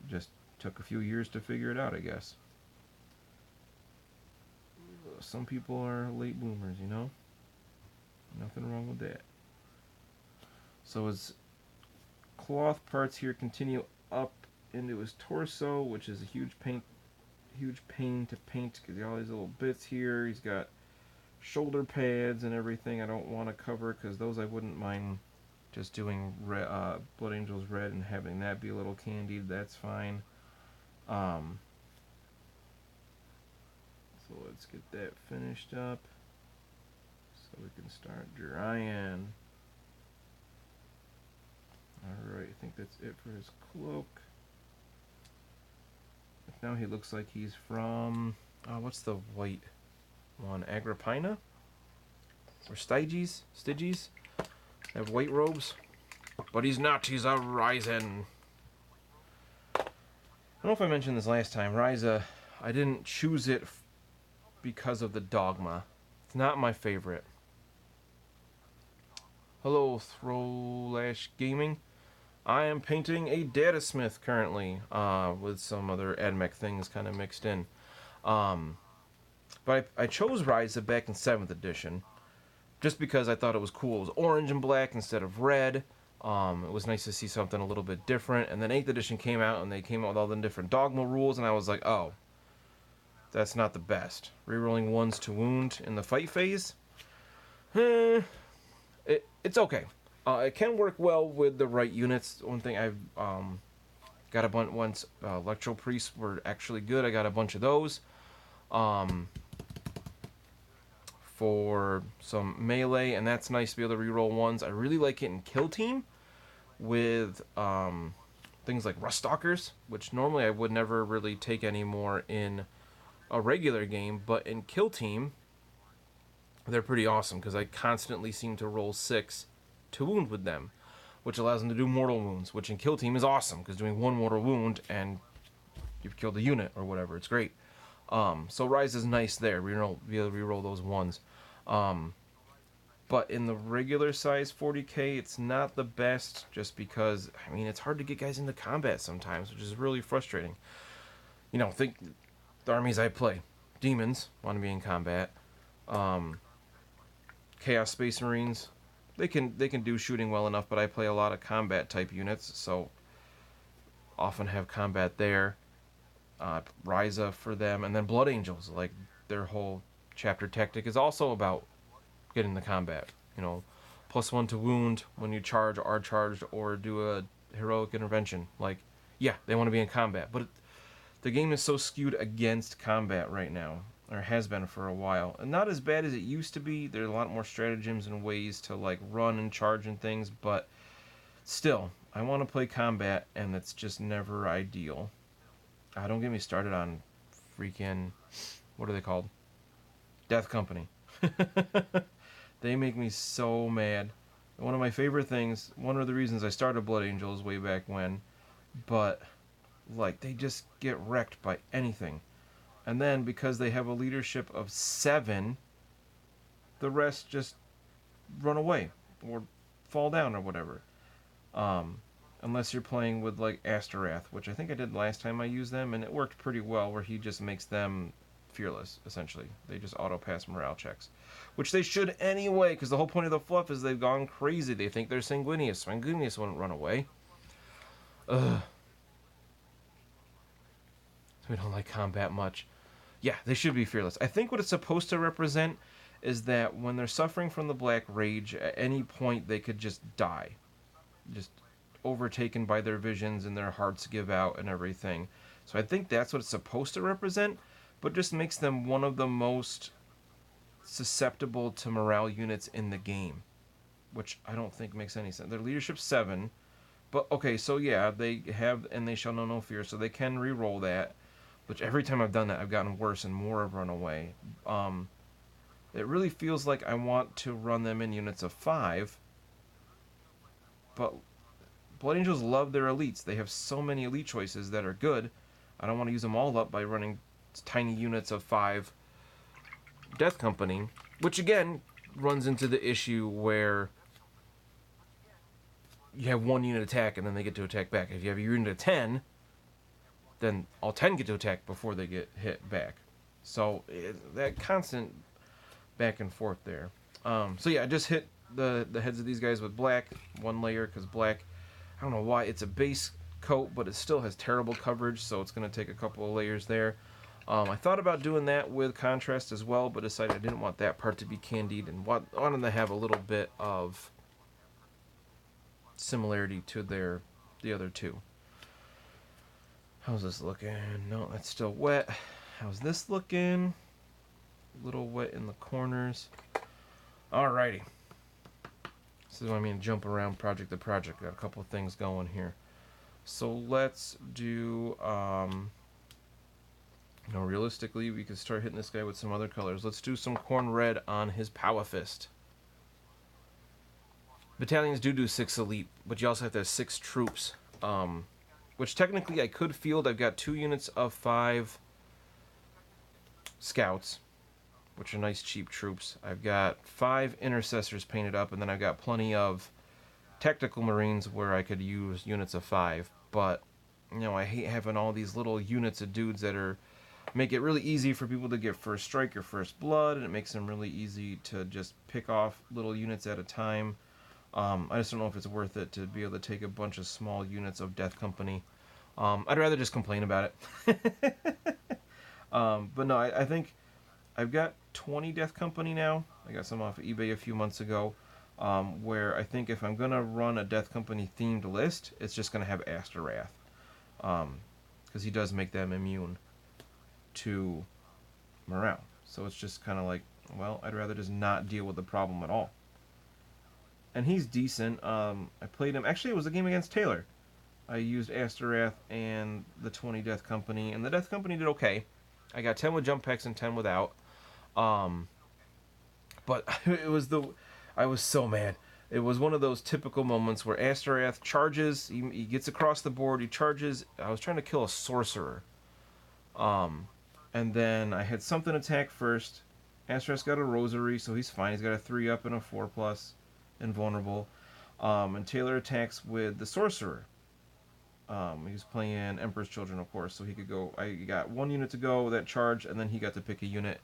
it just took a few years to figure it out, I guess. Some people are late bloomers, you know? Nothing wrong with that. So his cloth parts here continue up into his torso, which is a huge pain to paint because all these little bits here. He's got shoulder pads and everything I don't want to cover because those I wouldn't mind just doing Blood Angels red and having that be a little candied. That's fine. So let's get that finished up so we can start drying. Alright, I think that's it for his cloak. Now he looks like he's from... what's the white one? Agrippina? Or Styges? Styges? They have white robes. But he's not, he's a Ryzen. I don't know if I mentioned this last time. Ryza, I didn't choose it because of the dogma. It's not my favorite. Hello, Throwlash Gaming. I am painting a Datasmith currently, with some other Ad Mech things kind of mixed in. But I chose Ryza back in 7th edition, just because I thought it was cool. It was orange and black instead of red. It was nice to see something a little bit different. And then 8th edition came out, and they came out with all the different dogma rules, and I was like, oh, that's not the best. Rerolling 1s to wound in the fight phase? It's okay. It can work well with the right units. One thing I've got a bunch once Electro Priests were actually good. I got a bunch of those for some melee, and that's nice to be able to reroll 1s. I really like it in Kill Team with things like Rust Stalkers, which normally I would never really take anymore in a regular game, but in Kill Team they're pretty awesome because I constantly seem to roll 6 to wound with them, which allows them to do mortal wounds, which in Kill Team is awesome because doing 1 mortal wound and you've killed a unit or whatever, it's great. So Rise is nice there, be able to reroll those 1s. But in the regular size 40k, it's not the best just because, I mean, it's hard to get guys into combat sometimes, which is really frustrating. You know, think the armies I play. Demons want to be in combat. Chaos Space Marines, they can do shooting well enough, but I play a lot of combat type units, so often have combat there. Ryza for them, and then Blood Angels, like their whole chapter tactic is also about getting the combat. You know, +1 to wound when you charge, are charged, or do a heroic intervention. Like, yeah, they want to be in combat, but the game is so skewed against combat right now, or has been for a while, and not as bad as it used to be. There's a lot more stratagems and ways to like run and charge and things, but still, I want to play combat, and it's just never ideal. Don't get me started on freaking, what are they called? Death Company. They make me so mad. One of my favorite things, one of the reasons I started Blood Angels way back when, but like they just get wrecked by anything. And then because they have a leadership of 7, the rest just run away or fall down or whatever. Unless you're playing with like Asterath, which I think I did last time I used them, and it worked pretty well, where he just makes them fearless, essentially. They just auto-pass morale checks. Which they should anyway, because the whole point of the fluff is they've gone crazy. They think they're Sanguinius. Sanguinius wouldn't run away. Ugh. We don't like combat much. Yeah, they should be fearless. I think what it's supposed to represent is that when they're suffering from the Black Rage, at any point they could just die. Just overtaken by their visions and their hearts give out and everything. So I think that's what it's supposed to represent, but just makes them one of the most susceptible to morale units in the game, which I don't think makes any sense. Their leadership's 7, but okay, so yeah, they have, and they shall know no fear, so they can re-roll that, which every time I've done that, I've gotten worse and more have run away. It really feels like I want to run them in units of 5, but Blood Angels love their elites. They have so many elite choices that are good. I don't want to use them all up by running tiny units of 5 Death Company, which again runs into the issue where you have 1 unit attack and then they get to attack back. If you have a unit of 10, then all 10 get to attack before they get hit back. So that constant back and forth there. So yeah, I just hit the heads of these guys with black, 1 layer, because black, I don't know why, it's a base coat, but it still has terrible coverage, so it's going to take a couple of layers there. I thought about doing that with contrast as well, but decided I didn't want that part to be candied and wanted to have a little bit of similarity to the other two. How's this looking? No, that's still wet. How's this looking? A little wet in the corners. Alrighty. This is what I mean, jump around project to project. Got a couple of things going here. So let's do, realistically, we could start hitting this guy with some other colors. Let's do some corn red on his Power Fist. Battalions do 6 elite, but you also have to have 6 troops. Which technically I could field. I've got 2 units of 5 scouts, which are nice cheap troops. I've got 5 intercessors painted up, and then I've got plenty of tactical marines where I could use units of 5. But, I hate having all these little units of dudes that make it really easy for people to get first strike or first blood, and it makes them really easy to just pick off little units at a time. I just don't know if it's worth it to be able to take a bunch of small units of Death Company. I'd rather just complain about it. But no, I think I've got 20 Death Company now. I got some off of eBay a few months ago, where I think if I'm going to run a Death Company themed list, it's just going to have Astorath. Because he does make them immune to morale. So it's just kind of like, well, I'd rather just not deal with the problem at all. And he's decent. I played him. Actually, it was a game against Taylor. I used Astorath and the 20 Death Company, and the Death Company did okay. I got 10 with jump packs and 10 without. But I was so mad. It was one of those typical moments where Astorath charges. He gets across the board. He charges. I was trying to kill a sorcerer. And then I had something attack first. Astorath's got a rosary, so he's fine. He's got a 3-up and a 4+. Invulnerable. And Taylor attacks with the sorcerer. He's playing Emperor's Children, of course, so he could go. I got 1 unit to go with that charge, and then he got to pick a unit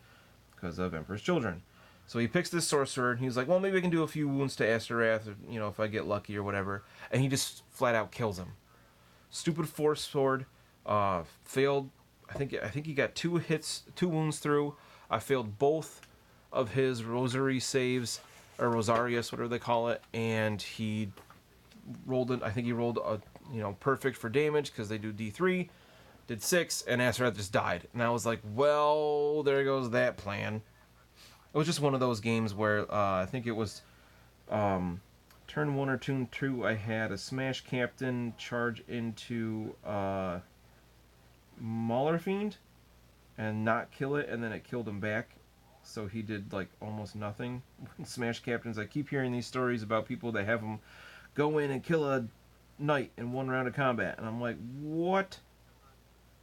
because of Emperor's Children. So he picks this sorcerer, and he's like, well, maybe I can do a few wounds to Astorath, if I get lucky or whatever. And he just flat out kills him. Stupid Force Sword. Failed. I think he got 2 wounds through. I failed both of his rosary saves, or Rosarius, whatever they call it, and he rolled it. I think he rolled a perfect for damage because they do D3, did 6, and Astorath just died. And I was like, well, there goes that plan. It was just one of those games where I think it was turn 1 or turn 2. I had a Smash Captain charge into Mauler Fiend and not kill it, and then it killed him back. So he did like almost nothing. Smash Captains, I keep hearing these stories about people that have them go in and kill a knight in 1 round of combat, and I'm like, what?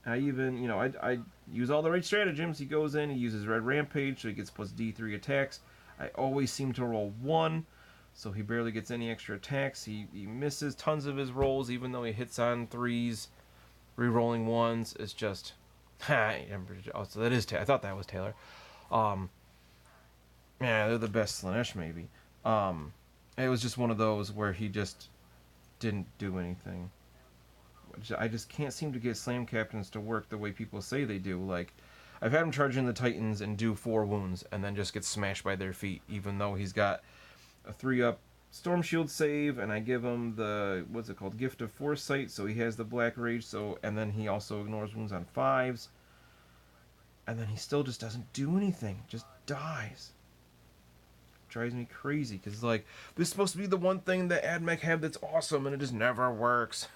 I even, I use all the right stratagems. He goes in, he uses Red Rampage, so he gets plus D3 attacks. I always seem to roll 1, so he barely gets any extra attacks. He misses tons of his rolls, even though he hits on 3s. Rerolling 1s is just, oh, so that is I thought that was Taylor. Yeah, they're the best Slanesh, maybe. It was just one of those where he just didn't do anything. I just can't seem to get Slam Captains to work the way people say they do. Like, I've had him charge in the Titans and do 4 wounds and then just get smashed by their feet, even though he's got a 3-up Storm Shield save, and I give him the, what's it called, Gift of Foresight, so he has the Black Rage, and then he also ignores wounds on 5s. And then he still just doesn't do anything. Just dies. Drives me crazy, because, like, this is supposed to be the one thing that Ad Mech have that's awesome, and it just never works.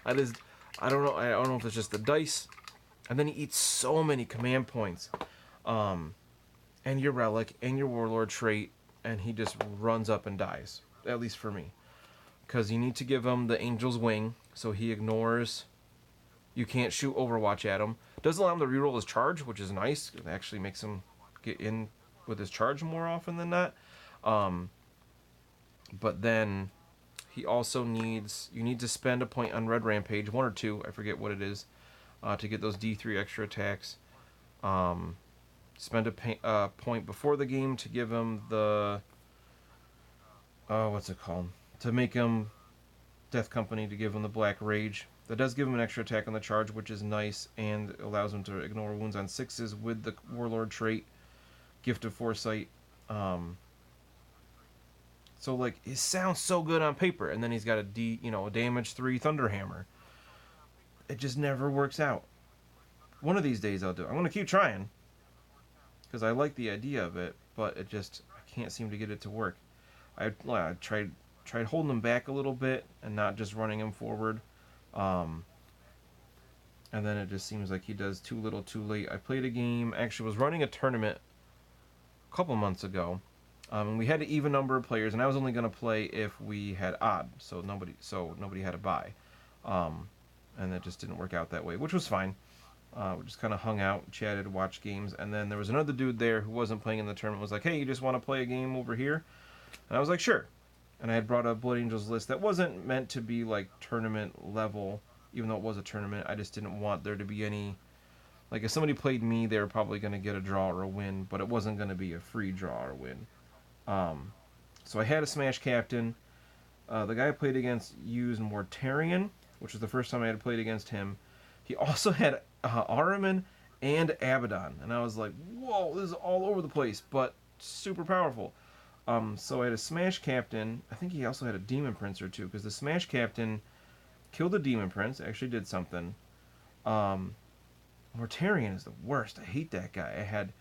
I don't know. I don't know if it's just the dice. And then he eats so many command points. And your Relic, and your Warlord trait, and he just runs up and dies. At least for me. Because you need to give him the Angel's Wing, so he ignores... You can't shoot Overwatch at him. Does allow him to reroll his charge, which is nice. It actually makes him get in with his charge more often than not. But then he also needs... You need to spend a point on Red Rampage, 1 or 2, I forget what it is, to get those D3 extra attacks. Spend a point before the game to give him the... what's it called? To make him Death Company, to give him the Black Rage. That does give him an extra attack on the charge, which is nice, and allows him to ignore wounds on 6s with the Warlord trait, Gift of Foresight. So, like, it sounds so good on paper, and then he's got a damage 3 Thunderhammer. It just never works out. One of these days I'll do it. I'm going to keep trying, because I like the idea of it, but I can't seem to get it to work. I tried holding him back a little bit and not just running him forward. Um, and then it just seems like he does too little too late. I played a game, actually was running a tournament a couple months ago. And we had an even number of players, and I was only going to play if we had odd, so nobody had a bye. And that just didn't work out that way, which was fine. We just kind of hung out, chatted, watched games, and then there was another dude there who wasn't playing in the tournament. Was like, "Hey, you just want to play a game over here?" And I was like, "Sure." And I had brought a Blood Angels list that wasn't meant to be like tournament level, even though it was a tournament. I just didn't want there to be any, like, if somebody played me, they were probably going to get a draw or a win, but it wasn't going to be a free draw or win. So I had a Smash Captain. The guy I played against used Mortarion, which was the first time I had played against him. He also had Ahriman and Abaddon, and I was like, whoa, this is all over the place, but super powerful. So I had a Smash Captain. I think he also had a Demon Prince or two, because the Smash Captain killed a Demon Prince, actually did something. Mortarion is the worst. I hate that guy. I had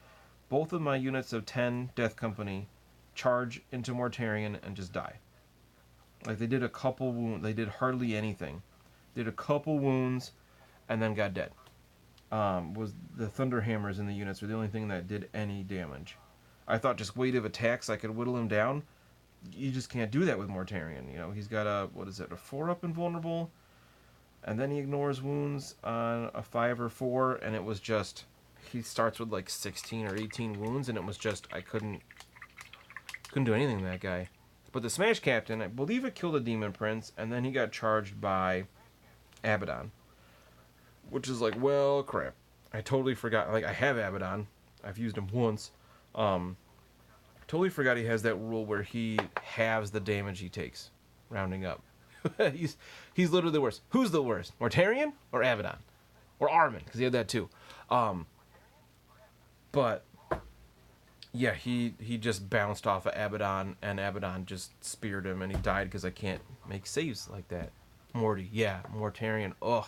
both of my units of 10 Death Company charge into Mortarion and just die. Like, they did a couple wounds. They did hardly anything. Did a couple wounds and then got dead. Was the Thunder Hammers in the units were the only thing that did any damage. I thought just weight of attacks I could whittle him down. You just can't do that with Mortarion. You know, he's got a 4-up invulnerable, and then he ignores wounds on a 5 or 4, and it was just, he starts with like 16 or 18 wounds, and it was just, I couldn't do anything to that guy. But the Smash Captain, I believe it killed a Demon Prince, and then he got charged by Abaddon. Which is like, well, crap. I totally forgot. Like, I have Abaddon. I've used him once. Totally forgot he has that rule where he halves the damage he takes, rounding up. he's literally the worst. Who's the worst? Mortarion or Abaddon? Or Ahriman, because he had that too. But yeah, he just bounced off of Abaddon, and Abaddon just speared him, and he died because I can't make saves like that. Morty, yeah, Mortarion, ugh.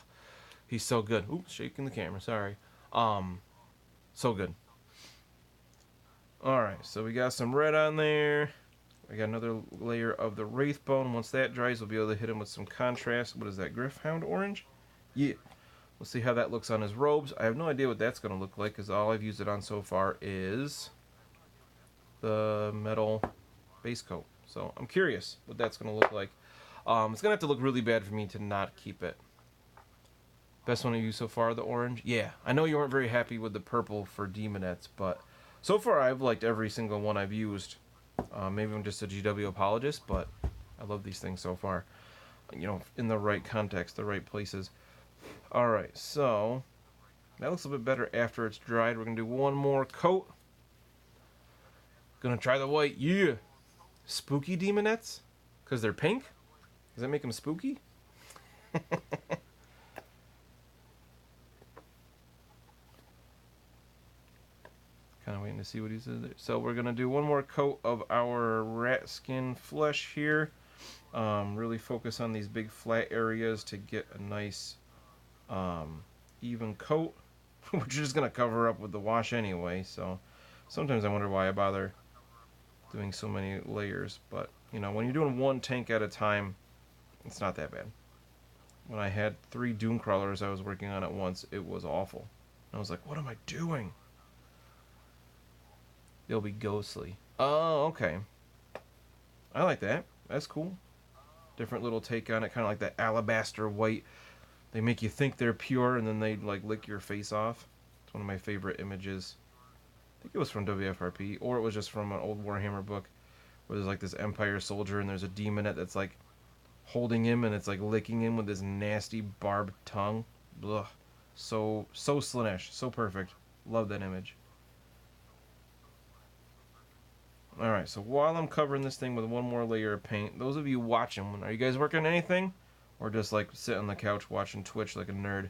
He's so good. Oops, shaking the camera, sorry. So good. Alright, so we got some red on there. We got another layer of the Wraithbone. Once that dries, we'll be able to hit him with some contrast. What is that, Gryph-hound orange? Yeah. We'll see how that looks on his robes. I have no idea what that's going to look like, because all I've used it on so far is the metal base coat. So I'm curious what that's going to look like. It's going to have to look really bad for me to not keep it. Best one of you so far, the orange? Yeah. I know you weren't very happy with the purple for Demonettes, but so far I've liked every single one I've used. Maybe I'm just a GW apologist, but I love these things so far. You know, in the right context, the right places. Alright, so that looks a bit better after it's dried. We're going to do one more coat. Gonna try the white. Yeah! Spooky Demonettes? Because they're pink? Does that make them spooky? Kind of waiting to see what he says there. So we're going to do one more coat of our rat skin flesh here. Really focus on these big flat areas to get a nice even coat. Which is going to cover up with the wash anyway. So sometimes I wonder why I bother doing so many layers. But, you know, when you're doing one tank at a time, it's not that bad. When I had 3 Doomcrawlers I was working on at once, it was awful. I was like, what am I doing? They'll be ghostly. Oh, okay. I like that. That's cool. Different little take on it, kind of like that alabaster white. They make you think they're pure, and then they like lick your face off. It's one of my favorite images. I think it was from WFRP, or it was just from an old Warhammer book, where there's like this Empire soldier, and there's a demonette that's like holding him, and it's like licking him with this nasty barbed tongue. Ugh. So Slaanesh, so perfect. Love that image. Alright, so while I'm covering this thing with one more layer of paint, those of you watching, are you guys working on anything? Or just like sit on the couch watching Twitch like a nerd?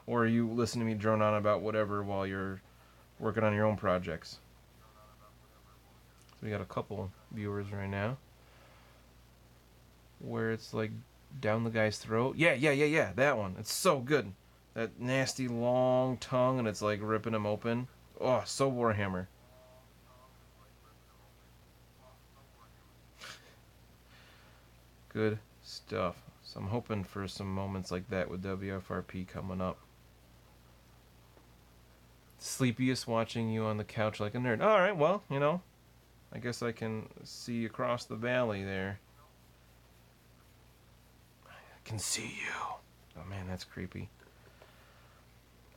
Or are you listening to me drone on about whatever while you're working on your own projects? So we got a couple viewers right now. Where it's like down the guy's throat. Yeah, that one. It's so good. That nasty long tongue and it's like ripping him open. Oh, so Warhammer. Good stuff. So I'm hoping for some moments like that with WFRP coming up. Sleepiest watching you on the couch like a nerd. Alright, well, you know, I guess I can see across the valley there. I can see you. Oh man, that's creepy.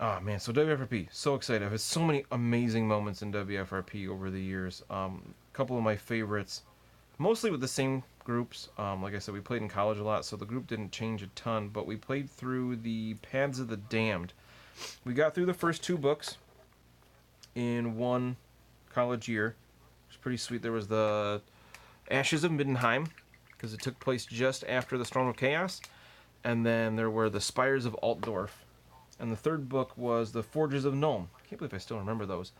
Oh man, so WFRP, so excited. I've had so many amazing moments in WFRP over the years. A couple of my favorites, mostly with the same groups. Like I said, we played in college a lot, so the group didn't change a ton, but we played through the Paths of the Damned. We got through the first 2 books in one college year. It was pretty sweet. There was the Ashes of Middenheim, because it took place just after the Storm of Chaos, and then there were the Spires of Altdorf. And the 3rd book was the Forges of Nuln. I can't believe I still remember those.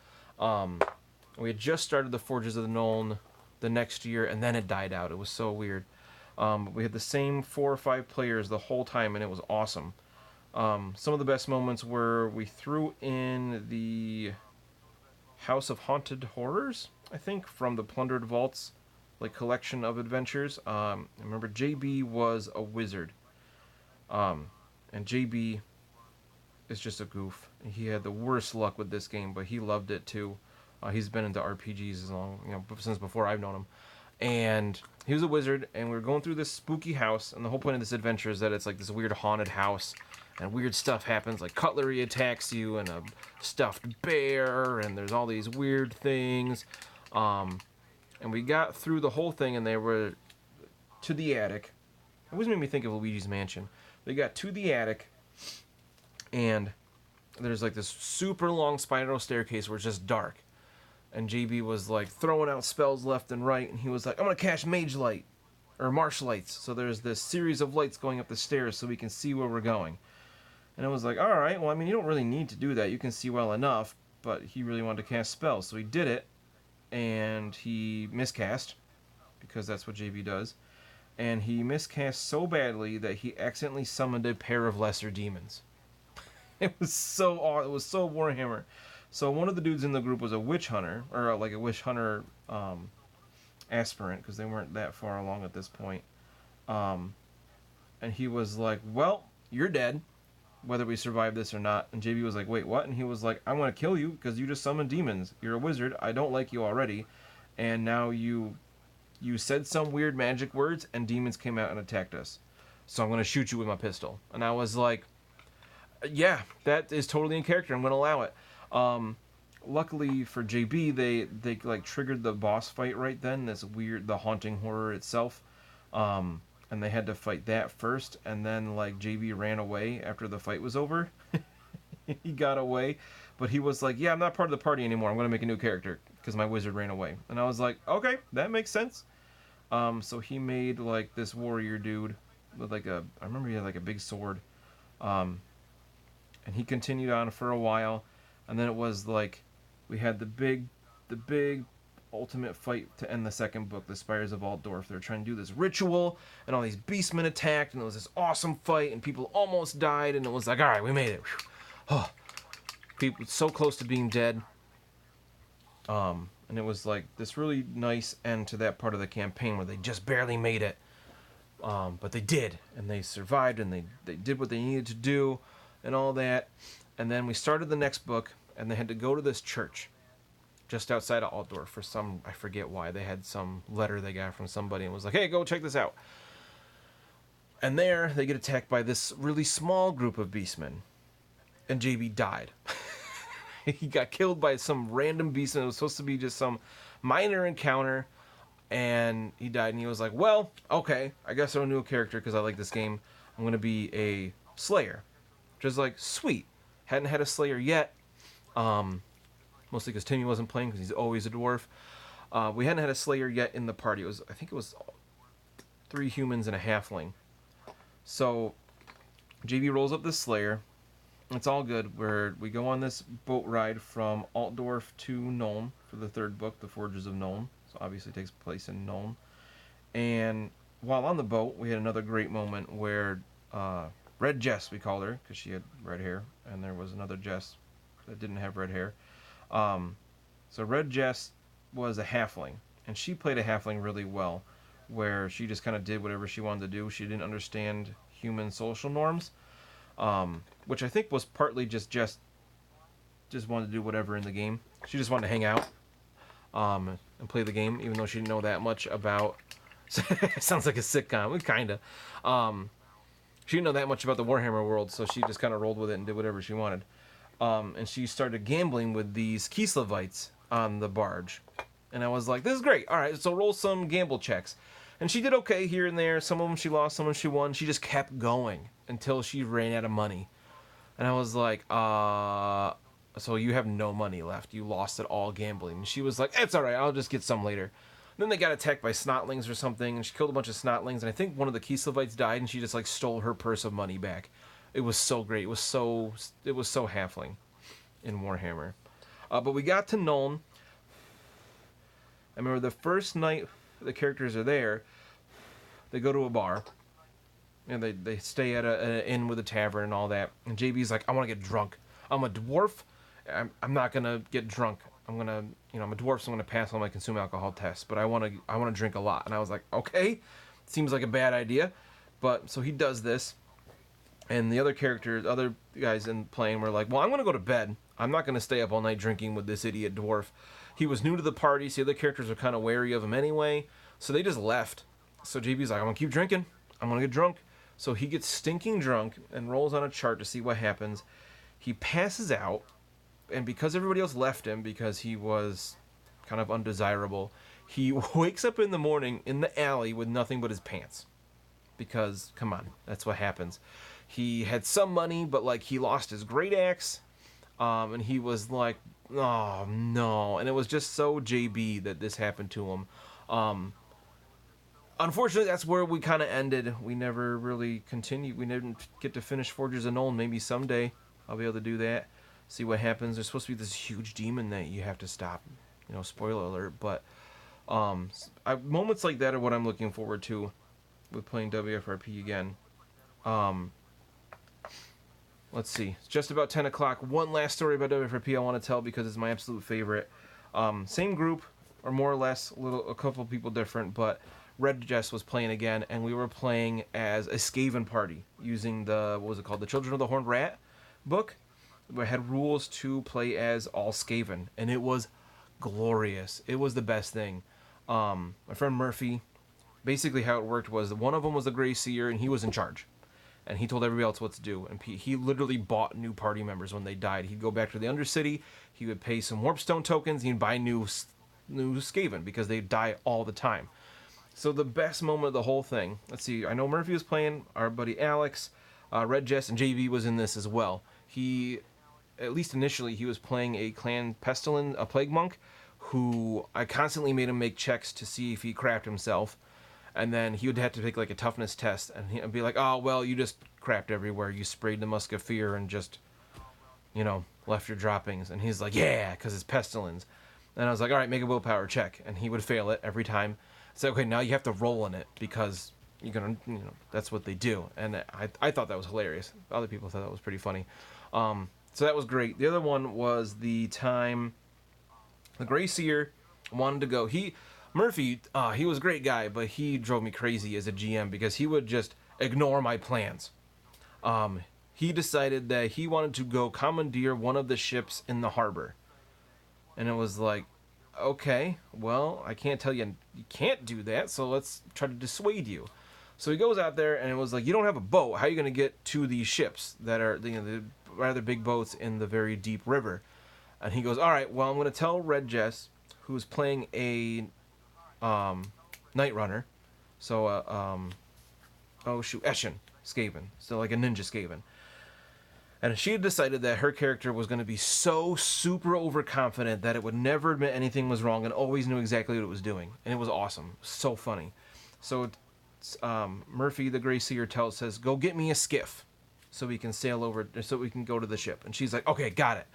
We had just started the Forges of the Nuln the next year, and then it died out. It was so weird. We had the same 4 or 5 players the whole time, and it was awesome. Some of the best moments were we threw in the House of Haunted Horrors, I think, from the Plundered Vaults, like collection of adventures. I remember JB was a wizard, and JB is just a goof. He had the worst luck with this game, but he loved it too. He's been into RPGs as long, since before I've known him. And he was a wizard, and we were going through this spooky house, and the whole point of this adventure is that it's like this weird haunted house, and weird stuff happens, like cutlery attacks you, and a stuffed bear, and there's all these weird things. And we got through the whole thing, and they were to the attic. It always made me think of Luigi's Mansion. They got to the attic, and there's like this super long spiral staircase where it's just dark. And JB was like throwing out spells left and right, and he was like, I'm gonna cast Mage Light, or Marsh Lights. So there's this series of lights going up the stairs so we can see where we're going. And I was like, alright, well, I mean, you don't really need to do that. You can see well enough, but he really wanted to cast spells. So he did it, and he miscast, because that's what JB does. And he miscast so badly that he accidentally summoned a pair of lesser demons. It was so Warhammer. So one of the dudes in the group was a witch hunter, or like a witch hunter aspirant, because they weren't that far along at this point. And he was like, well, you're dead, whether we survive this or not. And JB was like, wait, what? And he was like, I'm going to kill you because you just summoned demons. You're a wizard. I don't like you already. And now you said some weird magic words, and demons came out and attacked us. So I'm going to shoot you with my pistol. And I was like, yeah, that is totally in character. I'm going to allow it. Luckily for JB, they like triggered the boss fight right then. This weird, the haunting horror itself. And they had to fight that first. And then like JB ran away after the fight was over. He got away. But he was like, yeah, I'm not part of the party anymore. I'm going to make a new character because my wizard ran away. And I was like, okay, that makes sense. So he made like this warrior dude with like I remember he had like a big sword. And he continued on for a while. And then it was like, we had the big ultimate fight to end the 2nd book, the Spires of Altdorf. They were trying to do this ritual, and all these beastmen attacked, and it was this awesome fight, and people almost died, and it was like, alright, we made it. Oh, people so close to being dead. And it was like this really nice end to that part of the campaign where they just barely made it. But they did, and they survived, and they did what they needed to do, and all that. And then we started the next book, and they had to go to this church just outside of Altdorf for some, I forget why. They had some letter they got from somebody and was like, hey, go check this out. And there, they get attacked by this really small group of beastmen. And JB died. He got killed by some random beastman. It was supposed to be just some minor encounter. And he died, and he was like, well, okay, I guess I'm a new character because I like this game. I'm going to be a Slayer. Which is like, sweet. Hadn't had a Slayer yet. Mostly because Timmy wasn't playing because he's always a dwarf. We hadn't had a Slayer yet in the party. I think it was 3 humans and a halfling. So JB rolls up this Slayer. It's all good. We go on this boat ride from Altdorf to Nuln for the 3rd book, The Forges of Nuln. So obviously it takes place in Nuln. And while on the boat, we had another great moment where Red Jess, we called her, because she had red hair, and there was another Jess that didn't have red hair. So Red Jess was a halfling, and she played a halfling really well. where she just kind of did whatever she wanted to do. She didn't understand human social norms, which I think was partly just wanted to do whatever in the game. She just wanted to hang out and play the game, even though she didn't know that much about. Sounds like a sitcom, kind of. She didn't know that much about the Warhammer world, so she just kind of rolled with it and did whatever she wanted. And she started gambling with these Kislevites on the barge. And I was like, this is great. All right, so roll some gamble checks. And she did okay here and there. Some of them she lost, some of them she won. She just kept going until she ran out of money. And I was like, so you have no money left. You lost it all gambling. And she was like, it's all right. I'll just get some later. Then they got attacked by snotlings or something, and she killed a bunch of snotlings. And I think one of the Kislevites died, and she just like stole her purse of money back. It was so great. It was so halfling in Warhammer. But we got to Nuln. I remember the first night the characters are there, they go to a bar. And they stay at an inn with a tavern and all that. And JB's like, I want to get drunk. I'm a dwarf. I'm not going to get drunk. I'm going to, I'm a dwarf, so I'm going to pass all my consume alcohol tests. But I want to drink a lot. And I was like, okay, seems like a bad idea. But, so he does this. And the other guys in playing were like, well, I'm going to go to bed. I'm not going to stay up all night drinking with this idiot dwarf. He was new to the party, so the other characters are kind of wary of him anyway. So they just left. So JB's like, I'm going to keep drinking. I'm going to get drunk. So he gets stinking drunk and rolls on a chart to see what happens. He passes out, and because everybody else left him because he was kind of undesirable, he wakes up in the morning in the alley with nothing but his pants. Because, come on, that's what happens. He had some money, but like he lost his great axe, and he was like, oh no. And it was just so JB that this happened to him. Unfortunately, that's where we kind of ended. We never really continued. We didn't get to finish Forges of Nuln. Maybe someday I'll be able to do that. See what happens. There's supposed to be this huge demon that you have to stop. Spoiler alert. But moments like that are what I'm looking forward to with playing WFRP again. Let's see. It's just about 10 o'clock. One last story about WFRP I want to tell because it's my absolute favorite. Same group, or more or less, a couple people different, but Red Jess was playing again, and we were playing as a Skaven party using the the Children of the Horned Rat book. We had rules to play as all Skaven, and it was glorious. It was the best thing. My friend Murphy, basically how it worked was one of them was the Grey Seer, and he was in charge. And he told everybody else what to do. And he literally bought new party members when they died. He'd go back to the Undercity, he would pay some Warpstone tokens, he'd buy new Skaven because they die all the time. So the best moment of the whole thing, let's see, I know Murphy was playing, our buddy Alex, Red Jess, and JV was in this as well. He, at least initially, he was playing a Clan Pestilin, a Plague Monk, who I constantly made him make checks to see if he crapped himself. And then he would have to take like a toughness test, and he'd be like, oh, well, you just crapped everywhere. You sprayed the Musk of Fear and just, left your droppings. And he's like, yeah, because it's Pestilence. And I was like, all right, make a willpower check. And he would fail it every time. So, okay, now you have to roll in it because you're going to, that's what they do. And I thought that was hilarious. Other people thought that was pretty funny. So that was great. The other one was the time the Grey Seer wanted to go. Murphy, he was a great guy, but he drove me crazy as a GM because he would just ignore my plans. He decided that he wanted to go commandeer one of the ships in the harbor. And it was like, okay, well, I can't tell you can't do that, so let's try to dissuade you. So he goes out there, and it was like, you don't have a boat. How are you going to get to these ships that are the rather big boats in the very deep river? And he goes, all right, well, I'm going to tell Red Jess, who's playing a Night Runner, so Eshin Skaven, so like a ninja Skaven. And she had decided that her character was going to be so super overconfident that it would never admit anything was wrong and always knew exactly what it was doing. And it was awesome. So funny. So Murphy, the Grey Seer, says, go get me a skiff so we can sail over, so we can go to the ship. And she's like, okay, got it.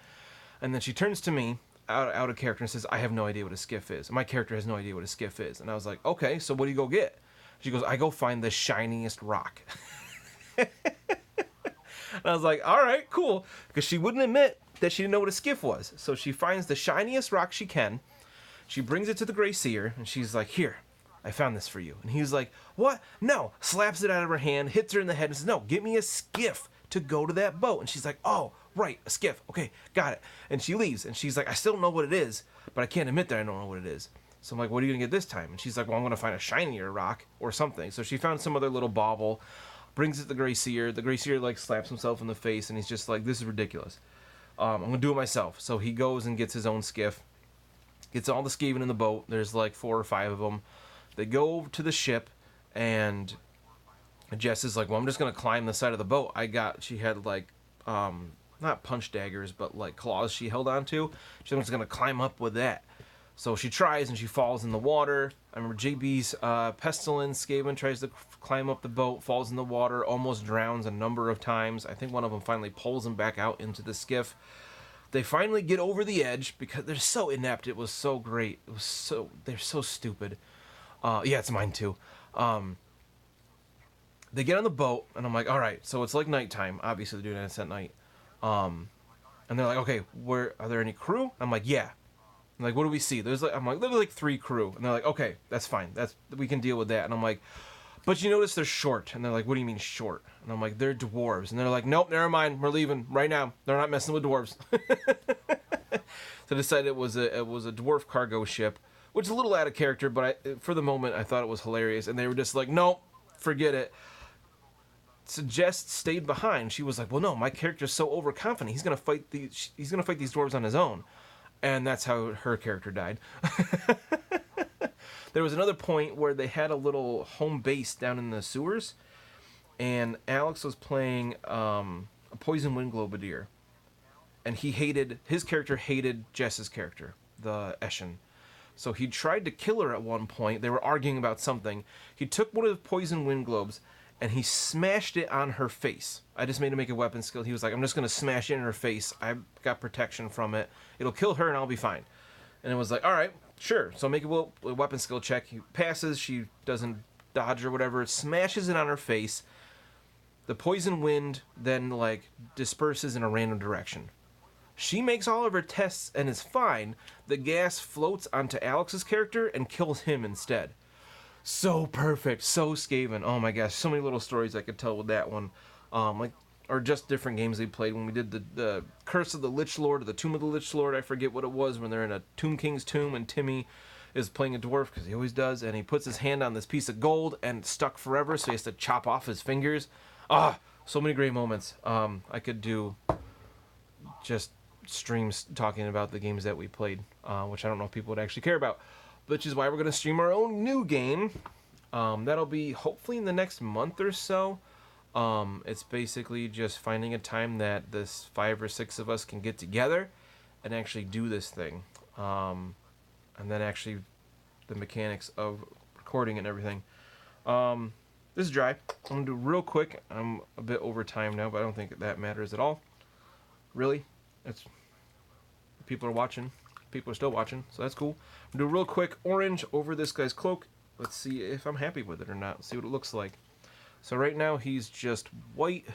And then she turns to me, out of character, and says, I have no idea what a skiff is. My character has no idea what a skiff is. And I was like, okay, so what do you go get? She goes, I go find the shiniest rock. And I was like, all right, cool. Because she wouldn't admit that she didn't know what a skiff was. So she finds the shiniest rock she can. She brings it to the Grey Seer, and she's like, here, I found this for you. And he's like, what? No. Slaps it out of her hand, hits her in the head, and says, no, get me a skiff to go to that boat. And she's like, oh, right, a skiff. Okay, got it. And she leaves. And she's like, I still don't know what it is, but I can't admit that I don't know what it is. So I'm like, what are you going to get this time? And she's like, well, I'm going to find a shinier rock or something. So she found some other little bauble, brings it to the Gray Seer. The Gray Seer, like, slaps himself in the face, and he's just like, this is ridiculous. I'm going to do it myself. So he goes and gets his own skiff, gets all the Skaven in the boat. There's like 4 or 5 of them. They go to the ship, and Jess is like, well, I'm just going to climb the side of the boat. She had like, not punch daggers, but like claws she held onto. She's just going to climb up with that. So she tries, and she falls in the water. I remember JB's Pestilence Skaven tries to climb up the boat, falls in the water, almost drowns a number of times. I think one of them finally pulls him back out into the skiff. They finally get over the edge because they're so inept. It was so great. They're so stupid. Yeah, it's mine too. They get on the boat, and I'm like, all right, so it's like nighttime. Obviously, they're doing this at night. And they're like, okay, are there any crew? I'm like, yeah. I'm like, what do we see? There's like 3 crew. And they're like, okay, that's fine. We can deal with that. And I'm like, but you notice they're short. And they're like, what do you mean short? And I'm like, they're dwarves. And they're like, nope, never mind. We're leaving right now. They're not messing with dwarves. So I decided it was a dwarf cargo ship, which is a little out of character, but for the moment I thought it was hilarious. And they were just like, nope, forget it. So Jess stayed behind. She was like, well, no, my character's so overconfident. He's gonna fight these dwarves on his own. And that's how her character died. There was another point where they had a little home base down in the sewers, and Alex was playing a Poison Wind Globadier, and his character hated Jess's character, the Eshin. So he tried to kill her at one point. They were arguing about something. He took one of the Poison Wind Globes, and he smashed it on her face. I just made him make a weapon skill. He was like, I'm just going to smash it in her face. I've got protection from it. It'll kill her, and I'll be fine. And it was like, all right, sure. So make a weapon skill check. He passes. She doesn't dodge or whatever. Smashes it on her face. The poison wind then, like, disperses in a random direction. She makes all of her tests and is fine. The gas floats onto Alex's character and kills him instead. So perfect, so Skaven. Oh my gosh, so many little stories I could tell with that one. Or just different games they played. When we did the Curse of the Lich Lord, or the Tomb of the Lich Lord, I forget what it was, when they're in a Tomb King's tomb and Timmy is playing a dwarf, because he always does, and he puts his hand on this piece of gold and it's stuck forever, so he has to chop off his fingers. So many great moments. I could do just streams talking about the games that we played, which I don't know if people would actually care about. Which is why we're going to stream our own new game. That'll be hopefully in the next month or so. It's basically just finding a time that this 5 or 6 of us can get together and actually do this thing. And then actually the mechanics of recording and everything. This is dry. I'm going to do real quick. I'm a bit over time now, but I don't think that matters at all. Really. People are watching. People are still watching, so that's cool. I'm going to do a real quick orange over this guy's cloak. Let's see if I'm happy with it or not. See what it looks like. So right now he's just white,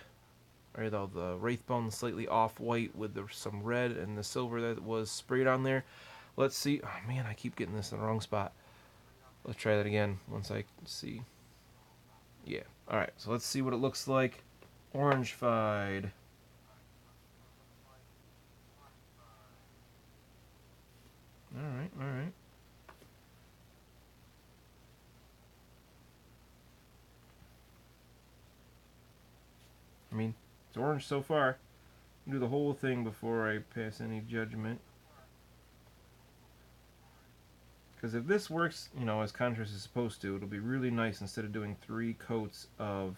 although the Wraithbone slightly off-white with some red and the silver that was sprayed on there. Let's see. Oh man, I keep getting this in the wrong spot. Let's try that again once I see. Yeah. Alright, so let's see what it looks like. Orange-fied. Alright. I mean, it's orange so far. I'll do the whole thing before I pass any judgment. Because if this works, as contrast is supposed to, it'll be really nice instead of doing 3 coats of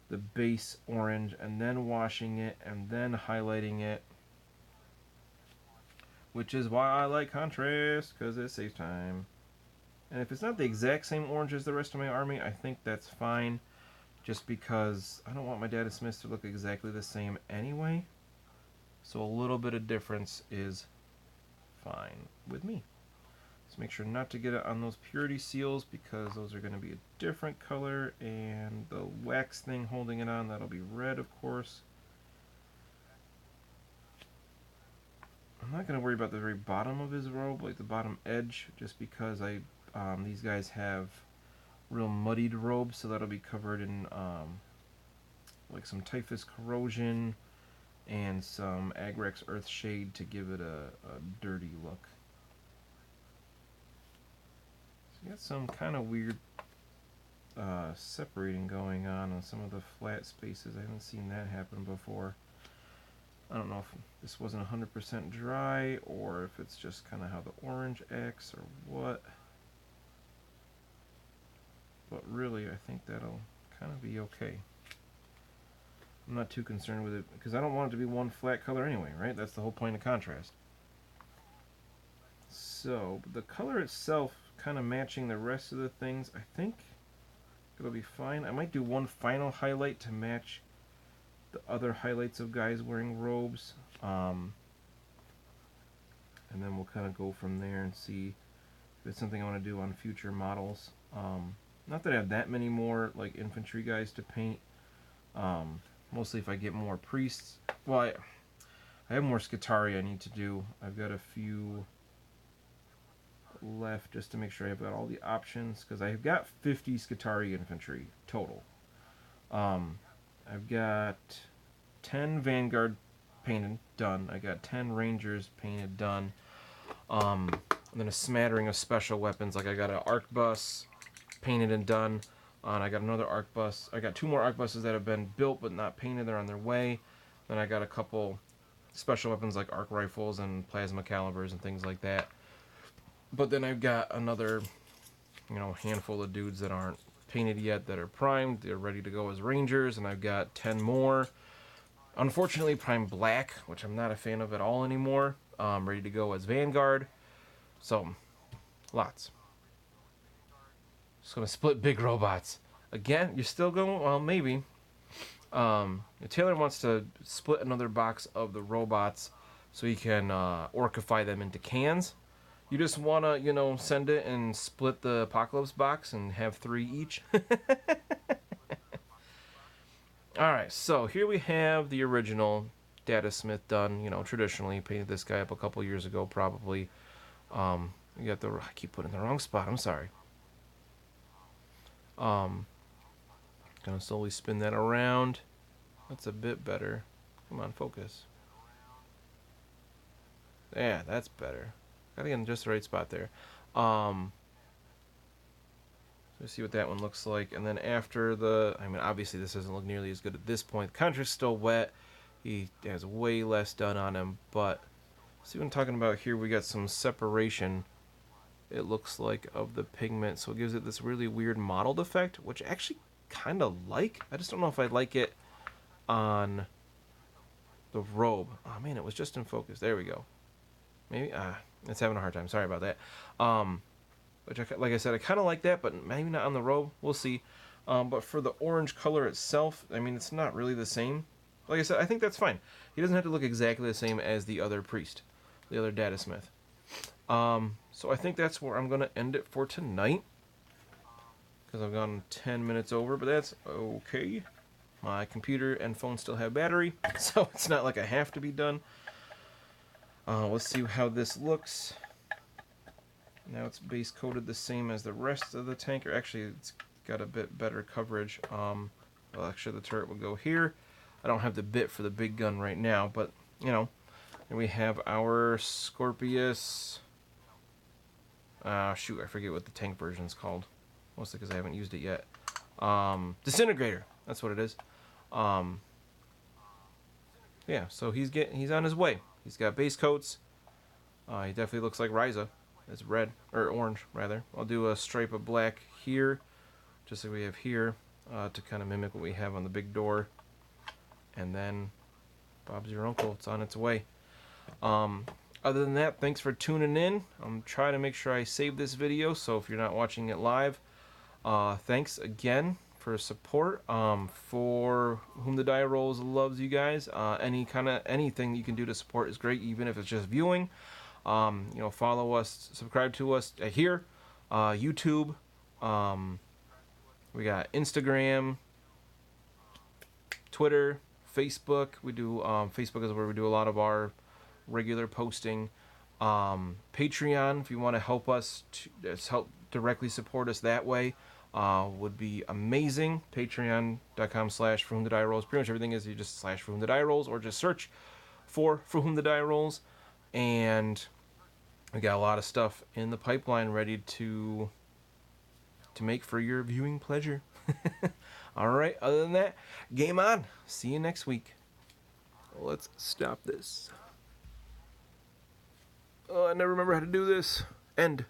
the base orange and then washing it and then highlighting it. Which is why I like contrast, because it saves time. And if it's not the exact same orange as the rest of my army, I think that's fine. Just because I don't want my Data Smiths to look exactly the same anyway. So a little bit of difference is fine with me. So make sure not to get it on those purity seals, because those are going to be a different color. And the wax thing holding it on, that'll be red, of course. I'm not going to worry about the very bottom of his robe, like the bottom edge, just because I These guys have real muddied robes, so that'll be covered in like some typhus corrosion and some Agrex Earthshade to give it a dirty look. So you got some kind of weird separating going on some of the flat spaces. I haven't seen that happen before. I don't know if this wasn't 100% dry or if it's just kind of how the orange acts or what. But really, I think that'll kind of be okay. I'm not too concerned with it because I don't want it to be one flat color anyway, right? That's the whole point of contrast. So, the color itself kind of matching the rest of the things, I think it'll be fine. I might do one final highlight to match the other highlights of guys wearing robes. And then we'll kind of go from there and see if it's something I want to do on future models. Not that I have that many more like infantry guys to paint. Mostly if I get more priests. Well, I have more Scutari I need to do. I've got a few left just to make sure I've got all the options, because I've got 50 Scutari infantry total. I've got 10 Vanguard painted done. I got 10 Rangers painted done. And then a smattering of special weapons. Like I got an arquebus painted and done. And I got another arquebus. I got 2 more arquebuses that have been built but not painted. They're on their way. Then I got a couple special weapons like arc rifles and plasma calibers and things like that. But then I've got another, handful of dudes that aren't painted yet that are primed. They're ready to go as Rangers, and I've got 10 more. Unfortunately, primed black, which I'm not a fan of at all anymore. Ready to go as Vanguard. So, lots. Just gonna split big robots. Again, you're still going, well, maybe. Taylor wants to split another box of the robots so he can orcify them into cans. You just want to, send it and split the Apocalypse box and have 3 each. Alright, so here we have the original Data Smith done, traditionally. Painted this guy up a couple years ago, probably. We got I keep putting it in the wrong spot, I'm sorry. Gonna slowly spin that around. That's a bit better. Come on, focus. Yeah, that's better. Gotta get in just the right spot there. So let's see what that one looks like. And then after obviously this doesn't look nearly as good at this point. The contrast's still wet. He has way less done on him. But see what I'm talking about here? We got some separation, it looks like, of the pigment. So it gives it this really weird mottled effect, which I actually kind of like. I just don't know if I like it on the robe. Oh man, it was just in focus. There we go. Maybe it's having a hard time. Sorry about that. Which, like I said, I kind of like that, but maybe not on the robe. We'll see. But for the orange color itself, it's not really the same. Like I said, I think that's fine. He doesn't have to look exactly the same as the other priest, the other Data Smith. So I think that's where I'm going to end it for tonight, because I've gone 10 minutes over, but that's okay. My computer and phone still have battery, so it's not like I have to be done. Let's see how this looks. Now it's base coated the same as the rest of the tank, or actually it's got a bit better coverage. Well, actually the turret will go here. I don't have the bit for the big gun right now, but and we have our Scorpius. Shoot, I forget what the tank version's called. Mostly because I haven't used it yet. Disintegrator, that's what it is. Yeah, so he's on his way. He's got base coats. He definitely looks like Ryza. It's red, or orange, rather. I'll do a stripe of black here, just like we have here, to kind of mimic what we have on the big door. And then, Bob's your uncle. It's on its way. Other than that, thanks for tuning in. I'm trying to make sure I save this video, so if you're not watching it live, thanks again for support. For Whom the Die Rolls loves you guys. Anything you can do to support is great, even if it's just viewing. Follow us, subscribe to us here, YouTube. We got Instagram, Twitter, Facebook. We do Facebook is where we do a lot of our regular posting. Patreon, if you want to help us to directly support us that way, would be amazing. Patreon.com/For Whom the Die Rolls. Pretty much everything is you just /For Whom the Die Rolls, or just search for Whom the Die Rolls. And we got a lot of stuff in the pipeline ready to make for your viewing pleasure. All right, other than that, game on. See you next week. Let's stop this. Oh, I never remember how to do this. End.